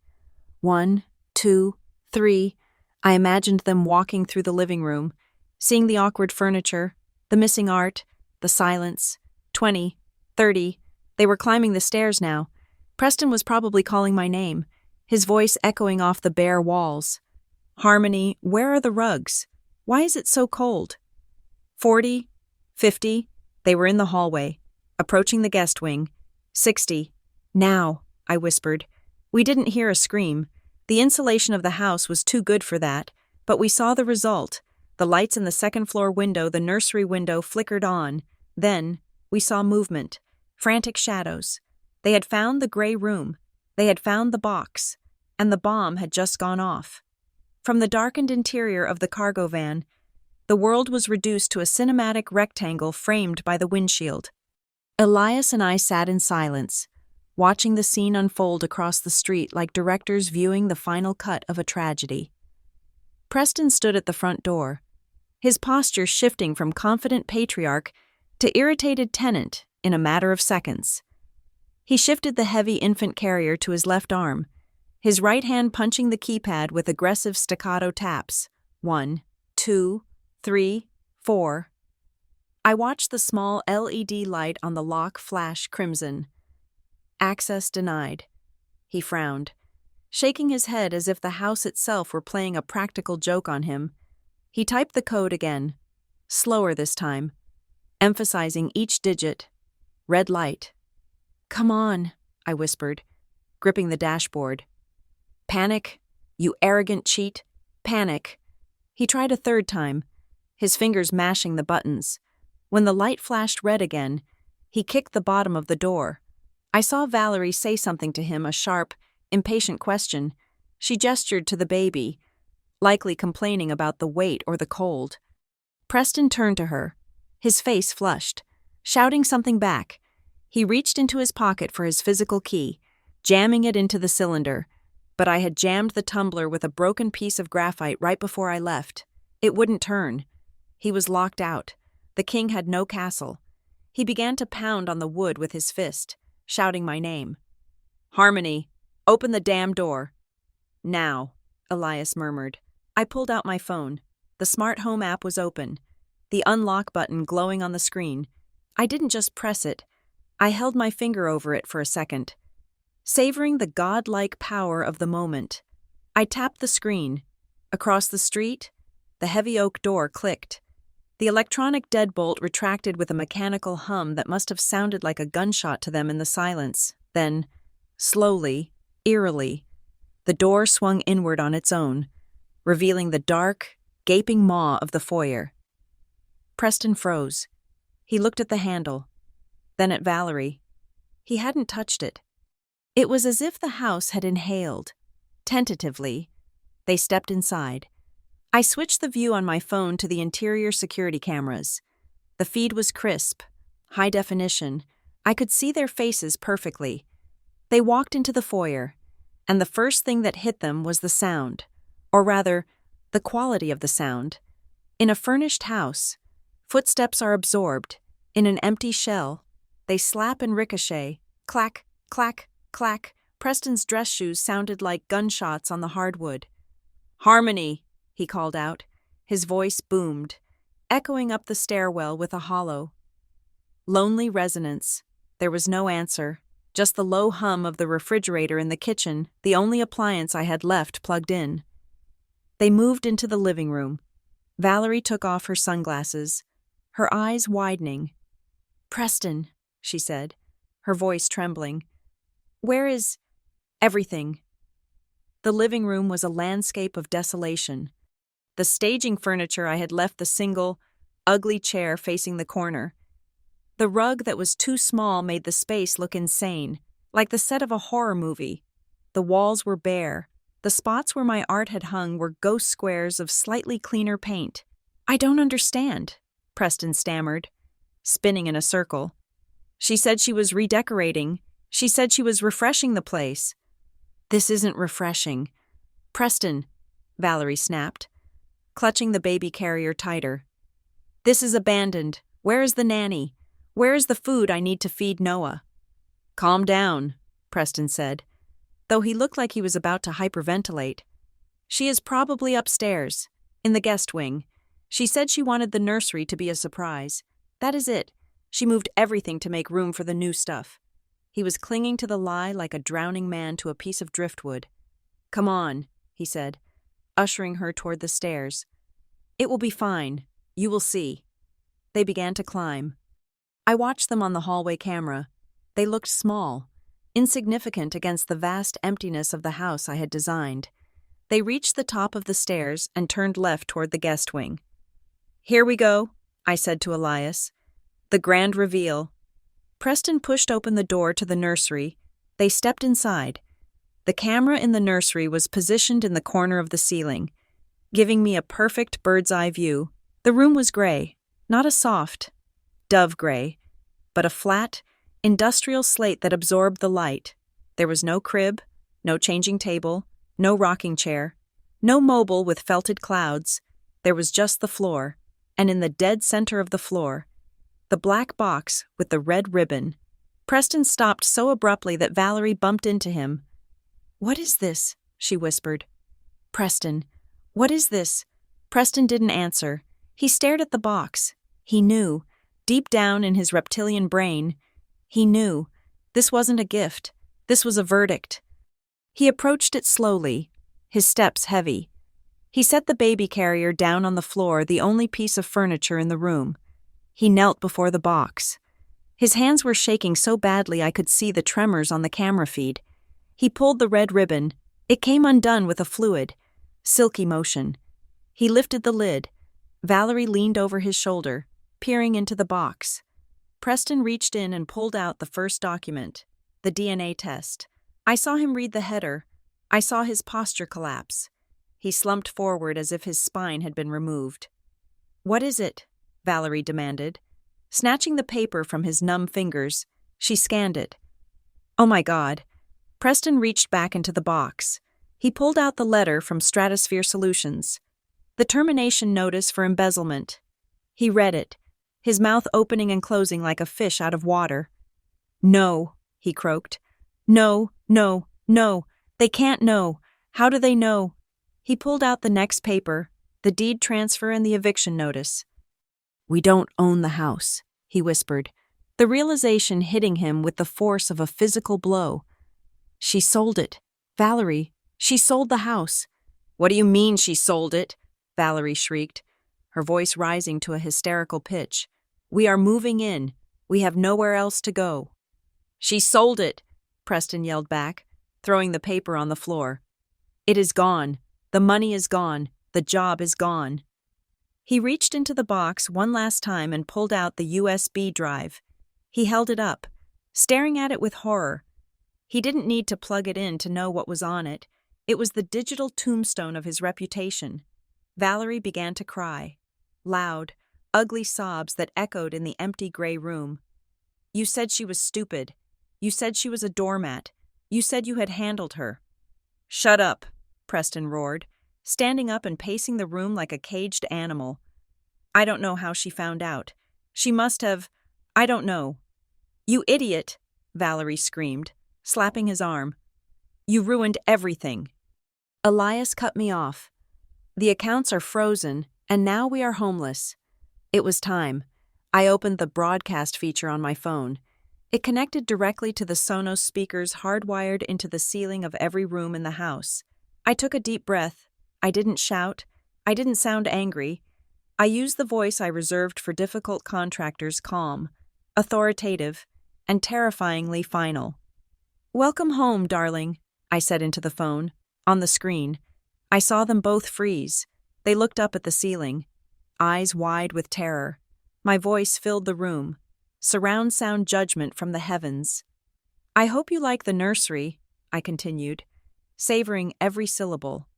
1, 2, 3. I imagined them walking through the living room, seeing the awkward furniture, the missing art, the silence. 20, 30. They were climbing the stairs now. Preston was probably calling my name, his voice echoing off the bare walls. Harmony, where are the rugs? Why is it so cold? 40, 50. They were in the hallway, approaching the guest wing. 60. Now, I whispered. We didn't hear a scream. The insulation of the house was too good for that, but we saw the result. The lights in the second-floor window, the nursery window, flickered on. Then, we saw movement, frantic shadows. They had found the gray room. They had found the box. And the bomb had just gone off. From the darkened interior of the cargo van, the world was reduced to a cinematic rectangle framed by the windshield. Elias and I sat in silence, watching the scene unfold across the street like directors viewing the final cut of a tragedy. Preston stood at the front door, his posture shifting from confident patriarch to irritated tenant in a matter of seconds. He shifted the heavy infant carrier to his left arm, his right hand punching the keypad with aggressive staccato taps. 1, 2, 3, 4. I watched the small LED light on the lock flash crimson. Access denied. He frowned, shaking his head as if the house itself were playing a practical joke on him. He typed the code again, slower this time, emphasizing each digit. Red light. Come on, I whispered, gripping the dashboard. Panic, you arrogant cheat. Panic. He tried a third time, his fingers mashing the buttons. When the light flashed red again, he kicked the bottom of the door. I saw Valerie say something to him, a sharp, impatient question. She gestured to the baby, likely complaining about the weight or the cold. Preston turned to her, his face flushed, shouting something back. He reached into his pocket for his physical key, jamming it into the cylinder, but I had jammed the tumbler with a broken piece of graphite right before I left. It wouldn't turn. He was locked out. The king had no castle. He began to pound on the wood with his fist, shouting my name. Harmony, open the damn door. Now, Elias murmured. I pulled out my phone. The smart home app was open, the unlock button glowing on the screen. I didn't just press it. I held my finger over it for a second, savoring the godlike power of the moment. I tapped the screen. Across the street, the heavy oak door clicked. The electronic deadbolt retracted with a mechanical hum that must have sounded like a gunshot to them in the silence. Then, slowly, eerily, the door swung inward on its own, revealing the dark, gaping maw of the foyer. Preston froze. He looked at the handle, then at Valerie. He hadn't touched it. It was as if the house had inhaled. Tentatively, they stepped inside. I switched the view on my phone to the interior security cameras. The feed was crisp, high definition. I could see their faces perfectly. They walked into the foyer, and the first thing that hit them was the sound, or rather, the quality of the sound. In a furnished house, footsteps are absorbed. In an empty shell, they slap and ricochet, clack, Clack, clack, Preston's dress shoes sounded like gunshots on the hardwood. "Harmony," he called out. His voice boomed, echoing up the stairwell with a hollow, lonely resonance. There was no answer, just the low hum of the refrigerator in the kitchen, the only appliance I had left plugged in. They moved into the living room. Valerie took off her sunglasses, her eyes widening. "Preston," she said, her voice trembling. "Where is everything?" The living room was a landscape of desolation. The staging furniture I had left the single, ugly chair facing the corner. The rug that was too small made the space look insane, like the set of a horror movie. The walls were bare. The spots where my art had hung were ghost squares of slightly cleaner paint. "I don't understand," Preston stammered, spinning in a circle. "She said she was redecorating. She said she was refreshing the place." "This isn't refreshing." "Preston," Valerie snapped, clutching the baby carrier tighter. "This is abandoned. Where is the nanny? Where is the food I need to feed Noah?" "Calm down," Preston said, though he looked like he was about to hyperventilate. "She is probably upstairs, in the guest wing. She said she wanted the nursery to be a surprise. That is it. She moved everything to make room for the new stuff." He was clinging to the lie like a drowning man to a piece of driftwood. "Come on," he said, ushering her toward the stairs. "It will be fine. You will see." They began to climb. I watched them on the hallway camera. They looked small, insignificant against the vast emptiness of the house I had designed. They reached the top of the stairs and turned left toward the guest wing. "Here we go," I said to Elias. "The grand reveal." Preston pushed open the door to the nursery. They stepped inside. The camera in the nursery was positioned in the corner of the ceiling, giving me a perfect bird's-eye view. The room was gray, not a soft, dove gray, but a flat, industrial slate that absorbed the light. There was no crib, no changing table, no rocking chair, no mobile with felted clouds. There was just the floor, and in the dead center of the floor, the black box with the red ribbon. Preston stopped so abruptly that Valerie bumped into him. "What is this?" she whispered. "Preston, what is this?" Preston didn't answer. He stared at the box. He knew, deep down in his reptilian brain, he knew. This wasn't a gift. This was a verdict. He approached it slowly, his steps heavy. He set the baby carrier down on the floor, the only piece of furniture in the room. He knelt before the box. His hands were shaking so badly I could see the tremors on the camera feed. He pulled the red ribbon. It came undone with a fluid, silky motion. He lifted the lid. Valerie leaned over his shoulder, peering into the box. Preston reached in and pulled out the first document, the DNA test. I saw him read the header. I saw his posture collapse. He slumped forward as if his spine had been removed. "What is it?" Valerie demanded. Snatching the paper from his numb fingers, she scanned it. "Oh my God." Preston reached back into the box. He pulled out the letter from Stratosphere Solutions. The termination notice for embezzlement. He read it, his mouth opening and closing like a fish out of water. "No," he croaked. "No, no, no. They can't know. How do they know?" He pulled out the next paper, the deed transfer and the eviction notice. "We don't own the house," he whispered, the realization hitting him with the force of a physical blow. "She sold it. Valerie, she sold the house." "What do you mean she sold it?" Valerie shrieked, her voice rising to a hysterical pitch. "We are moving in. We have nowhere else to go." "She sold it," Preston yelled back, throwing the paper on the floor. "It is gone. The money is gone. The job is gone." He reached into the box one last time and pulled out the USB drive. He held it up, staring at it with horror. He didn't need to plug it in to know what was on it. It was the digital tombstone of his reputation. Valerie began to cry. Loud, ugly sobs that echoed in the empty gray room. "You said she was stupid. You said she was a doormat. You said you had handled her." "Shut up," Preston roared, standing up and pacing the room like a caged animal. "I don't know how she found out. She must have. I don't know." "You idiot," Valerie screamed, slapping his arm. "You ruined everything." Elias cut me off. "The accounts are frozen, and now we are homeless." It was time. I opened the broadcast feature on my phone. It connected directly to the Sonos speakers hardwired into the ceiling of every room in the house. I took a deep breath. I didn't shout. I didn't sound angry. I used the voice I reserved for difficult contractors, calm, authoritative, and terrifyingly final. "Welcome home, darling," I said into the phone. On the screen, I saw them both freeze. They looked up at the ceiling, eyes wide with terror. My voice filled the room, surround sound judgment from the heavens. "I hope you like the nursery," I continued, savoring every syllable.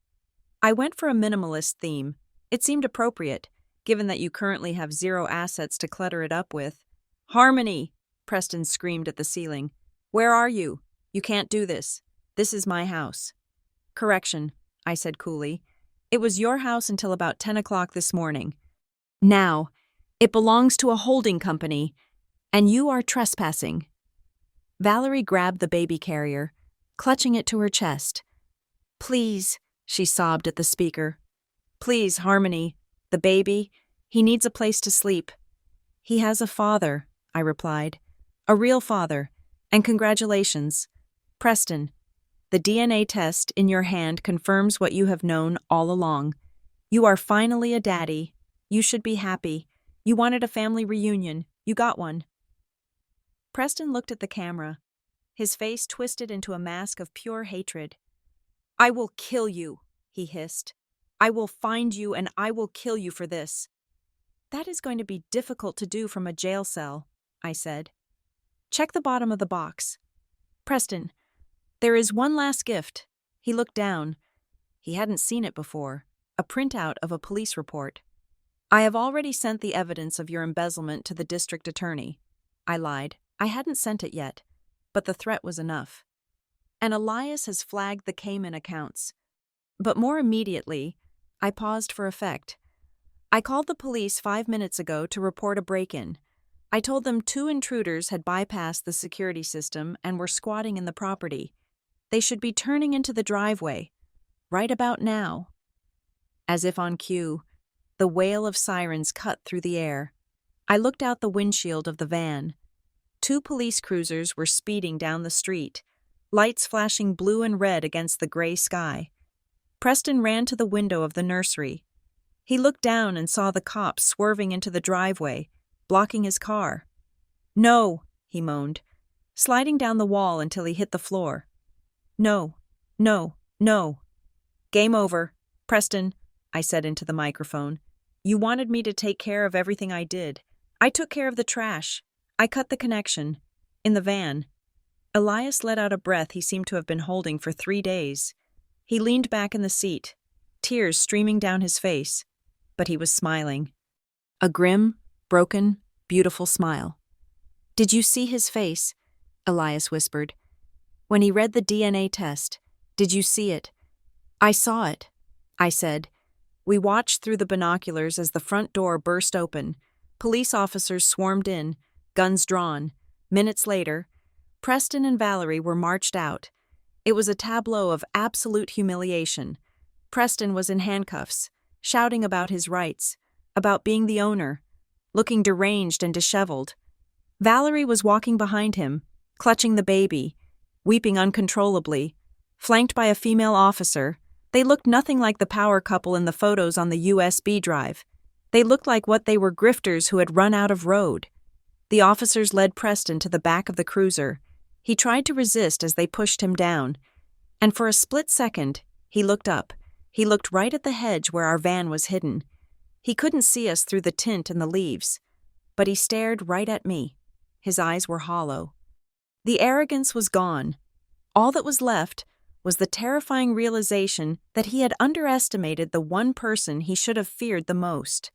I went for a minimalist theme. It seemed appropriate, given that you currently have zero assets to clutter it up with. "Harmony!" Preston screamed at the ceiling. "Where are you? You can't do this. This is my house." "Correction," I said coolly. "It was your house until about 10 o'clock this morning. Now, it belongs to a holding company, and you are trespassing." Valerie grabbed the baby carrier, clutching it to her chest. "Please," she sobbed at the speaker. "Please, Harmony. The baby, he needs a place to sleep." "He has a father," I replied. "A real father, and congratulations. Preston, the DNA test in your hand confirms what you have known all along. You are finally a daddy. You should be happy. You wanted a family reunion. You got one." Preston looked at the camera, his face twisted into a mask of pure hatred. "I will kill you," he hissed. "I will find you and I will kill you for this." "That is going to be difficult to do from a jail cell," I said. "Check the bottom of the box. Preston, there is one last gift." He looked down. He hadn't seen it before, a printout of a police report. "I have already sent the evidence of your embezzlement to the district attorney." I lied. I hadn't sent it yet, but the threat was enough. "And Elias has flagged the Cayman accounts." But more immediately, I paused for effect. "I called the police 5 minutes ago to report a break-in. I told them 2 intruders had bypassed the security system and were squatting in the property. They should be turning into the driveway, right about now." As if on cue, the wail of sirens cut through the air. I looked out the windshield of the van. 2 police cruisers were speeding down the street, lights flashing blue and red against the gray sky. Preston ran to the window of the nursery. He looked down and saw the cops swerving into the driveway, blocking his car. "No," he moaned, sliding down the wall until he hit the floor. "No, no, no." "Game over. Preston," I said into the microphone. "You wanted me to take care of everything I did. I took care of the trash. I cut the connection. In the van." Elias let out a breath he seemed to have been holding for 3 days. He leaned back in the seat, tears streaming down his face, but he was smiling. A grim, broken, beautiful smile. "Did you see his face?" Elias whispered. "When he read the DNA test, did you see it?" "I saw it," I said. We watched through the binoculars as the front door burst open. Police officers swarmed in, guns drawn. Minutes later, Preston and Valerie were marched out. It was a tableau of absolute humiliation. Preston was in handcuffs, shouting about his rights, about being the owner, looking deranged and disheveled. Valerie was walking behind him, clutching the baby, weeping uncontrollably, flanked by a female officer. They looked nothing like the power couple in the photos on the USB drive. They looked like what they were, grifters who had run out of road. The officers led Preston to the back of the cruiser. He tried to resist as they pushed him down, and for a split second, he looked up. He looked right at the hedge where our van was hidden. He couldn't see us through the tint and the leaves, but he stared right at me. His eyes were hollow. The arrogance was gone. All that was left was the terrifying realization that he had underestimated the one person he should have feared the most.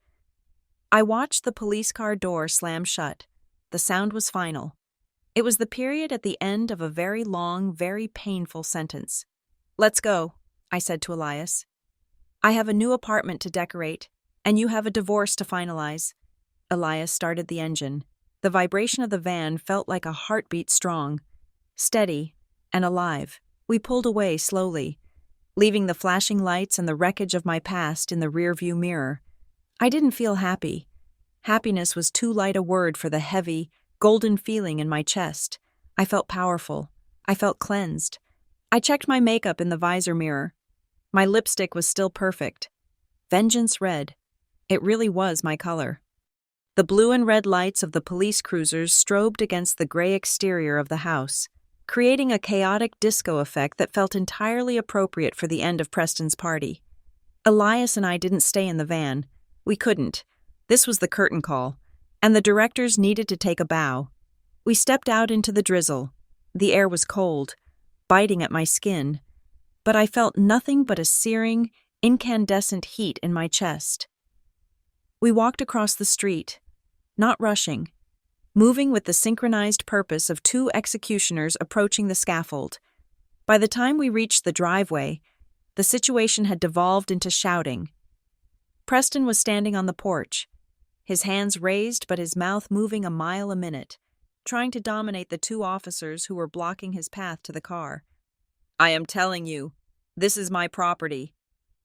I watched the police car door slam shut. The sound was final. It was the period at the end of a very long, very painful sentence. "Let's go," I said to Elias. "I have a new apartment to decorate, and you have a divorce to finalize." Elias started the engine. The vibration of the van felt like a heartbeat strong, steady, and alive. We pulled away slowly, leaving the flashing lights and the wreckage of my past in the rearview mirror. I didn't feel happy. Happiness was too light a word for the heavy, golden feeling in my chest. I felt powerful. I felt cleansed. I checked my makeup in the visor mirror. My lipstick was still perfect. Vengeance red. It really was my color. The blue and red lights of the police cruisers strobed against the gray exterior of the house, creating a chaotic disco effect that felt entirely appropriate for the end of Preston's party. Elias and I didn't stay in the van. We couldn't. This was the curtain call, and the directors needed to take a bow. We stepped out into the drizzle. The air was cold, biting at my skin, but I felt nothing but a searing, incandescent heat in my chest. We walked across the street, not rushing, moving with the synchronized purpose of two executioners approaching the scaffold. By the time we reached the driveway, the situation had devolved into shouting. Preston was standing on the porch, his hands raised but his mouth moving a mile a minute, trying to dominate the two officers who were blocking his path to the car. "I am telling you, this is my property,"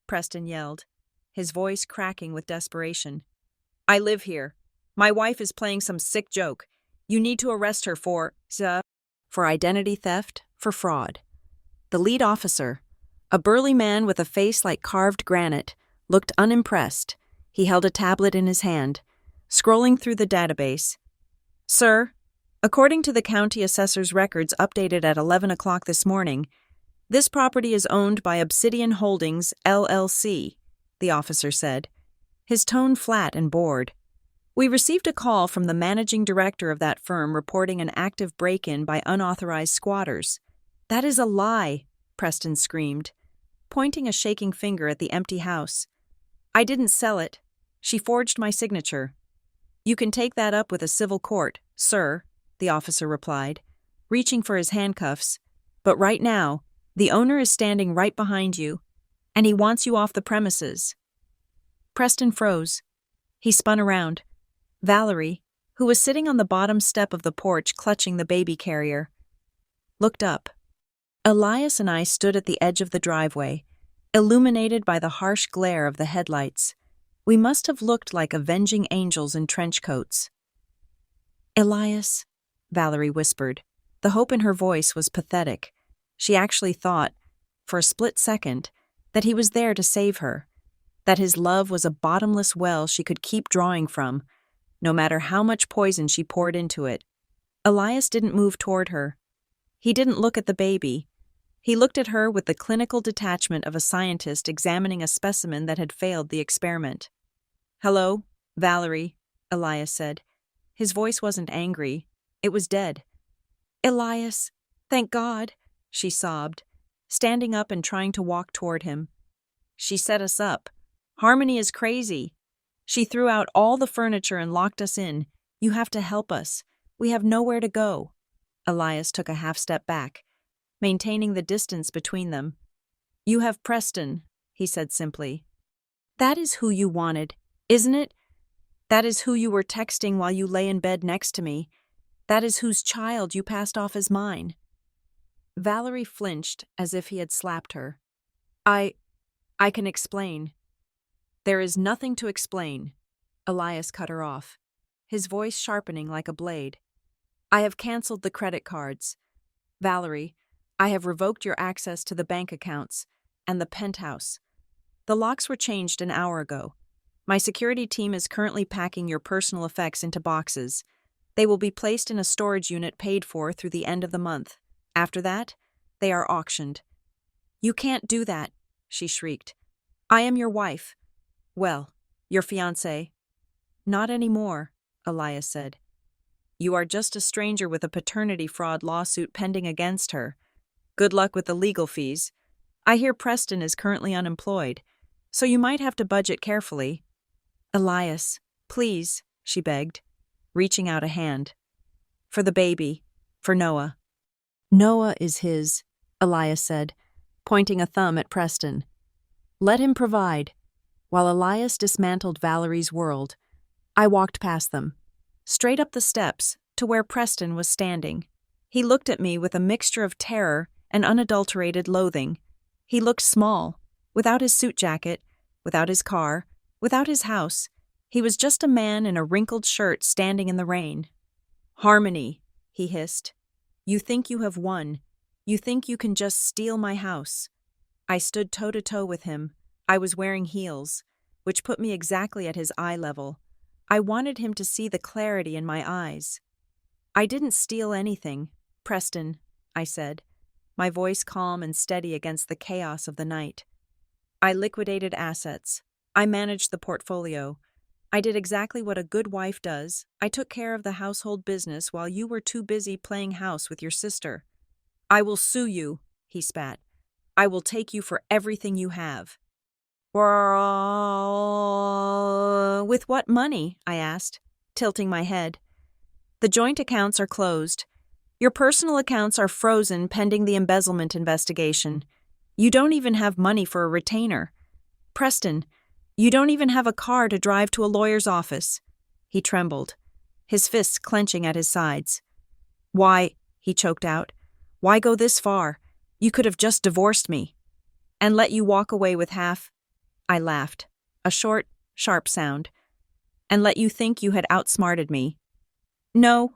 Preston yelled, his voice cracking with desperation. "I live here. My wife is playing some sick joke. You need to arrest her for identity theft, for fraud." The lead officer, a burly man with a face like carved granite, looked unimpressed. He held a tablet in his hand, scrolling through the database. "Sir, according to the county assessor's records updated at 11 o'clock this morning, this property is owned by Obsidian Holdings, LLC, the officer said, his tone flat and bored. "We received a call from the managing director of that firm reporting an active break-in by unauthorized squatters." "That is a lie," Preston screamed, pointing a shaking finger at the empty house. "I didn't sell it. She forged my signature." "You can take that up with a civil court, sir," the officer replied, reaching for his handcuffs. "But right now, the owner is standing right behind you, and he wants you off the premises." Preston froze. He spun around. Valerie, who was sitting on the bottom step of the porch clutching the baby carrier, looked up. Elias and I stood at the edge of the driveway, illuminated by the harsh glare of the headlights. We must have looked like avenging angels in trench coats. "Elias," Valerie whispered. The hope in her voice was pathetic. She actually thought, for a split second, that he was there to save her, that his love was a bottomless well she could keep drawing from, no matter how much poison she poured into it. Elias didn't move toward her. He didn't look at the baby. He looked at her with the clinical detachment of a scientist examining a specimen that had failed the experiment. "Hello, Valerie," Elias said. His voice wasn't angry. It was dead. "Elias, thank God," she sobbed, standing up and trying to walk toward him. "She set us up. Harmony is crazy. She threw out all the furniture and locked us in. You have to help us. We have nowhere to go." Elias took a half step back, maintaining the distance between them. "You have Preston," he said simply. "That is who you wanted, isn't it? That is who you were texting while you lay in bed next to me. That is whose child you passed off as mine." Valerie flinched as if he had slapped her. I can explain." "There is nothing to explain," Elias cut her off, his voice sharpening like a blade. "I have canceled the credit cards. Valerie, I have revoked your access to the bank accounts and the penthouse. The locks were changed an hour ago. My security team is currently packing your personal effects into boxes. They will be placed in a storage unit paid for through the end of the month. After that, they are auctioned." "You can't do that," she shrieked. "I am your wife. Well, your fiancé." "Not anymore," Elias said. "You are just a stranger with a paternity fraud lawsuit pending against her. Good luck with the legal fees. I hear Preston is currently unemployed, so you might have to budget carefully." "Elias, please," she begged, reaching out a hand. "For the baby, for Noah." "Noah is his," Elias said, pointing a thumb at Preston. "Let him provide." While Elias dismantled Valerie's world, I walked past them, straight up the steps to where Preston was standing. He looked at me with a mixture of terror and unadulterated loathing. He looked small, without his suit jacket, without his car, without his house. He was just a man in a wrinkled shirt standing in the rain. "Harmony," he hissed. "You think you have won. You think you can just steal my house." I stood toe-to-toe with him. I was wearing heels, which put me exactly at his eye level. I wanted him to see the clarity in my eyes. "I didn't steal anything, Preston," I said, my voice calm and steady against the chaos of the night. "I liquidated assets. I managed the portfolio. I did exactly what a good wife does. I took care of the household business while you were too busy playing house with your sister." "I will sue you," he spat. "I will take you for everything you have." "With what money?" I asked, tilting my head. "The joint accounts are closed. Your personal accounts are frozen pending the embezzlement investigation. You don't even have money for a retainer. Preston, you don't even have a car to drive to a lawyer's office." He trembled, his fists clenching at his sides. "Why," he choked out, "why go this far? You could have just divorced me." "And let you walk away with half—" I laughed, a short, sharp sound. "And let you think you had outsmarted me." "No,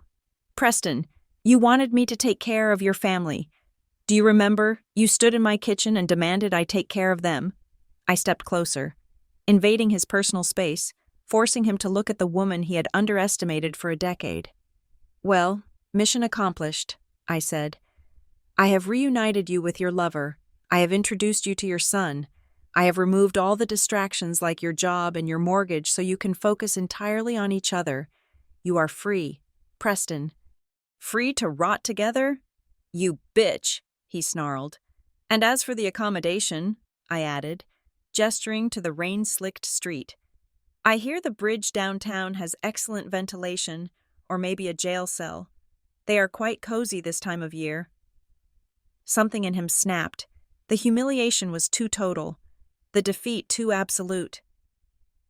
Preston, you wanted me to take care of your family. Do you remember, you stood in my kitchen and demanded I take care of them?" I stepped closer, invading his personal space, forcing him to look at the woman he had underestimated for a decade. "Well, mission accomplished," I said. "I have reunited you with your lover. I have introduced you to your son. I have removed all the distractions like your job and your mortgage so you can focus entirely on each other. You are free, Preston." "Free to rot together? You bitch," he snarled. "And as for the accommodation," I added, gesturing to the rain-slicked street, "I hear the bridge downtown has excellent ventilation, or maybe a jail cell. They are quite cozy this time of year." Something in him snapped. The humiliation was too total, the defeat too absolute.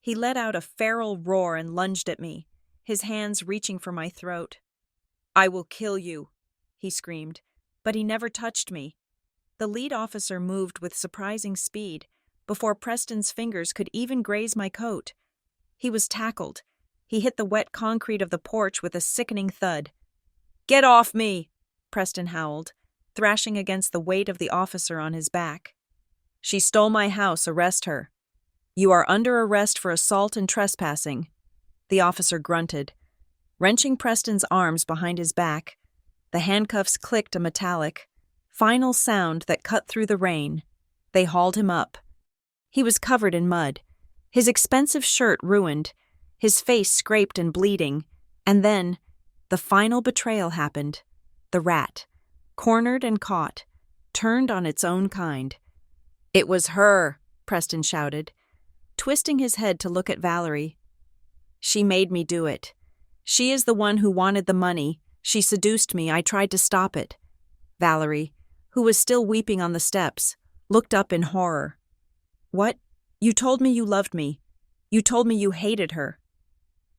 He let out a feral roar and lunged at me, his hands reaching for my throat. "I will kill you," he screamed, but he never touched me. The lead officer moved with surprising speed, before Preston's fingers could even graze my coat. He was tackled. He hit the wet concrete of the porch with a sickening thud. "Get off me!" Preston howled, thrashing against the weight of the officer on his back. "She stole my house, arrest her." "You are under arrest for assault and trespassing," the officer grunted. Wrenching Preston's arms behind his back, the handcuffs clicked a metallic, final sound that cut through the rain. They hauled him up. He was covered in mud, his expensive shirt ruined, his face scraped and bleeding, and then, the final betrayal happened. The rat, cornered and caught, turned on its own kind. "It was her," Preston shouted, twisting his head to look at Valerie. "She made me do it. She is the one who wanted the money. She seduced me. I tried to stop it." Valerie, who was still weeping on the steps, looked up in horror. "What? You told me you loved me. You told me you hated her."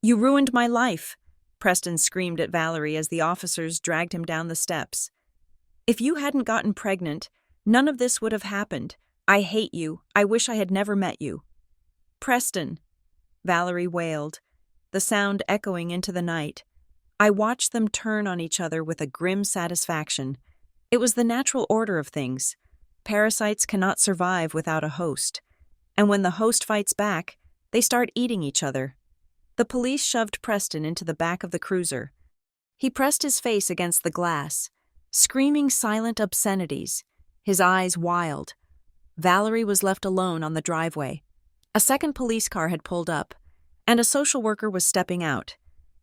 "You ruined my life," Preston screamed at Valerie as the officers dragged him down the steps. "If you hadn't gotten pregnant, none of this would have happened. I hate you. I wish I had never met you." "Preston," Valerie wailed, the sound echoing into the night. I watched them turn on each other with a grim satisfaction. It was the natural order of things. Parasites cannot survive without a host. And when the host fights back, they start eating each other. The police shoved Preston into the back of the cruiser. He pressed his face against the glass, screaming silent obscenities, his eyes wild. Valerie was left alone on the driveway. A second police car had pulled up, and a social worker was stepping out.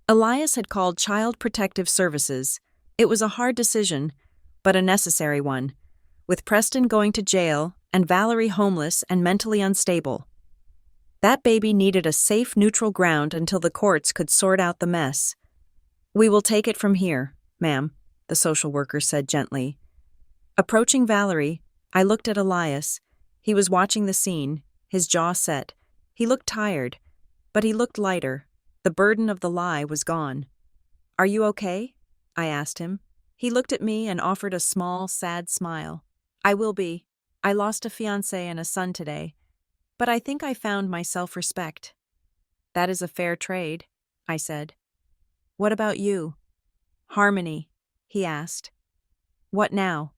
Elias had called Child Protective Services. It was a hard decision, but a necessary one, with Preston going to jail and Valerie homeless and mentally unstable. That baby needed a safe, neutral ground until the courts could sort out the mess. "We will take it from here, ma'am," the social worker said gently. Approaching Valerie, I looked at Elias. He was watching the scene, his jaw set. He looked tired, but he looked lighter. The burden of the lie was gone. "Are you okay?" I asked him. He looked at me and offered a small, sad smile. I will be. I lost a fiancé and a son today, but I think I found my self-respect. That is a fair trade, I said. What about you? Harmony, he asked. What now?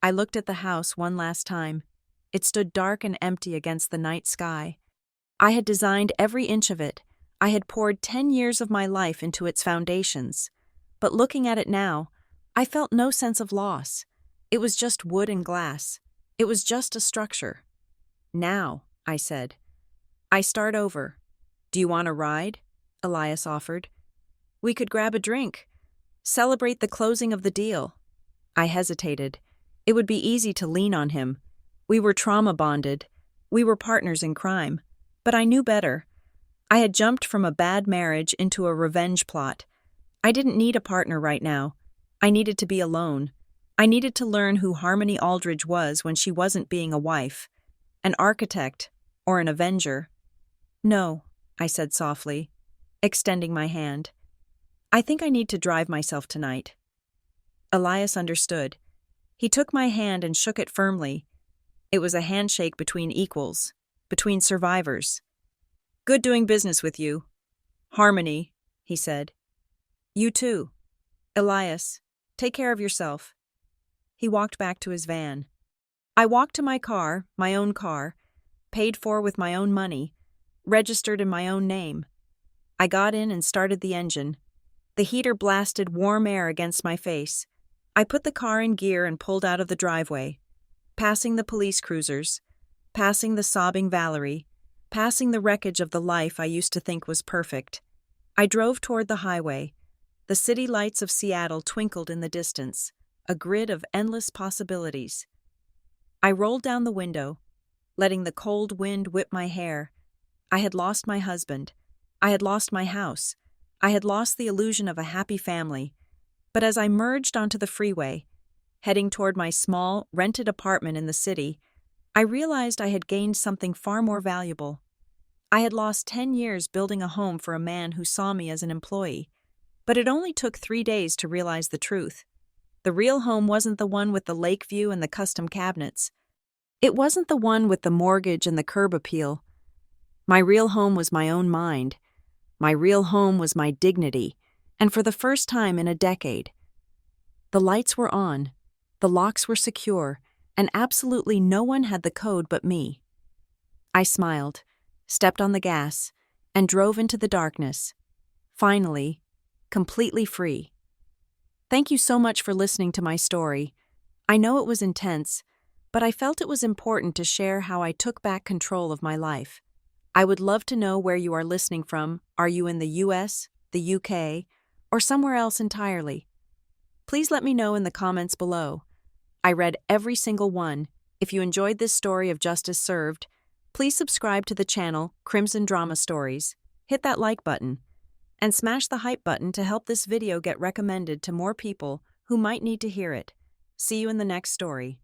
I looked at the house one last time. It stood dark and empty against the night sky. I had designed every inch of it. I had poured 10 years of my life into its foundations. But looking at it now, I felt no sense of loss. It was just wood and glass. It was just a structure. Now, I said. I start over. Do you want a ride? Elias offered. We could grab a drink. Celebrate the closing of the deal. I hesitated. It would be easy to lean on him. We were trauma bonded. We were partners in crime. But I knew better. I had jumped from a bad marriage into a revenge plot. I didn't need a partner right now. I needed to be alone. I needed to learn who Harmony Aldridge was when she wasn't being a wife, an architect, or an avenger. No, I said softly, extending my hand. I think I need to drive myself tonight. Elias understood. He took my hand and shook it firmly. It was a handshake between equals, between survivors. Good doing business with you. Harmony, he said. You too. Elias, take care of yourself. He walked back to his van. I walked to my car, my own car, paid for with my own money, registered in my own name. I got in and started the engine. The heater blasted warm air against my face. I put the car in gear and pulled out of the driveway, passing the police cruisers, passing the sobbing Valerie, passing the wreckage of the life I used to think was perfect. I drove toward the highway. The city lights of Seattle twinkled in the distance, a grid of endless possibilities. I rolled down the window, letting the cold wind whip my hair. I had lost my husband. I had lost my house. I had lost the illusion of a happy family. But as I merged onto the freeway, heading toward my small, rented apartment in the city, I realized I had gained something far more valuable. I had lost 10 years building a home for a man who saw me as an employee. But it only took 3 days to realize the truth. The real home wasn't the one with the lake view and the custom cabinets. It wasn't the one with the mortgage and the curb appeal. My real home was my own mind. My real home was my dignity, and for the first time in a decade. The lights were on, the locks were secure, and absolutely no one had the code but me. I smiled, stepped on the gas, and drove into the darkness. Finally, completely free. Thank you so much for listening to my story. I know it was intense, but I felt it was important to share how I took back control of my life. I would love to know where you are listening from. Are you in the US, the UK, or somewhere else entirely? Please let me know in the comments below. I read every single one. If you enjoyed this story of justice served, please subscribe to the channel Crimson Drama Stories, hit that like button, and smash the hype button to help this video get recommended to more people who might need to hear it. See you in the next story.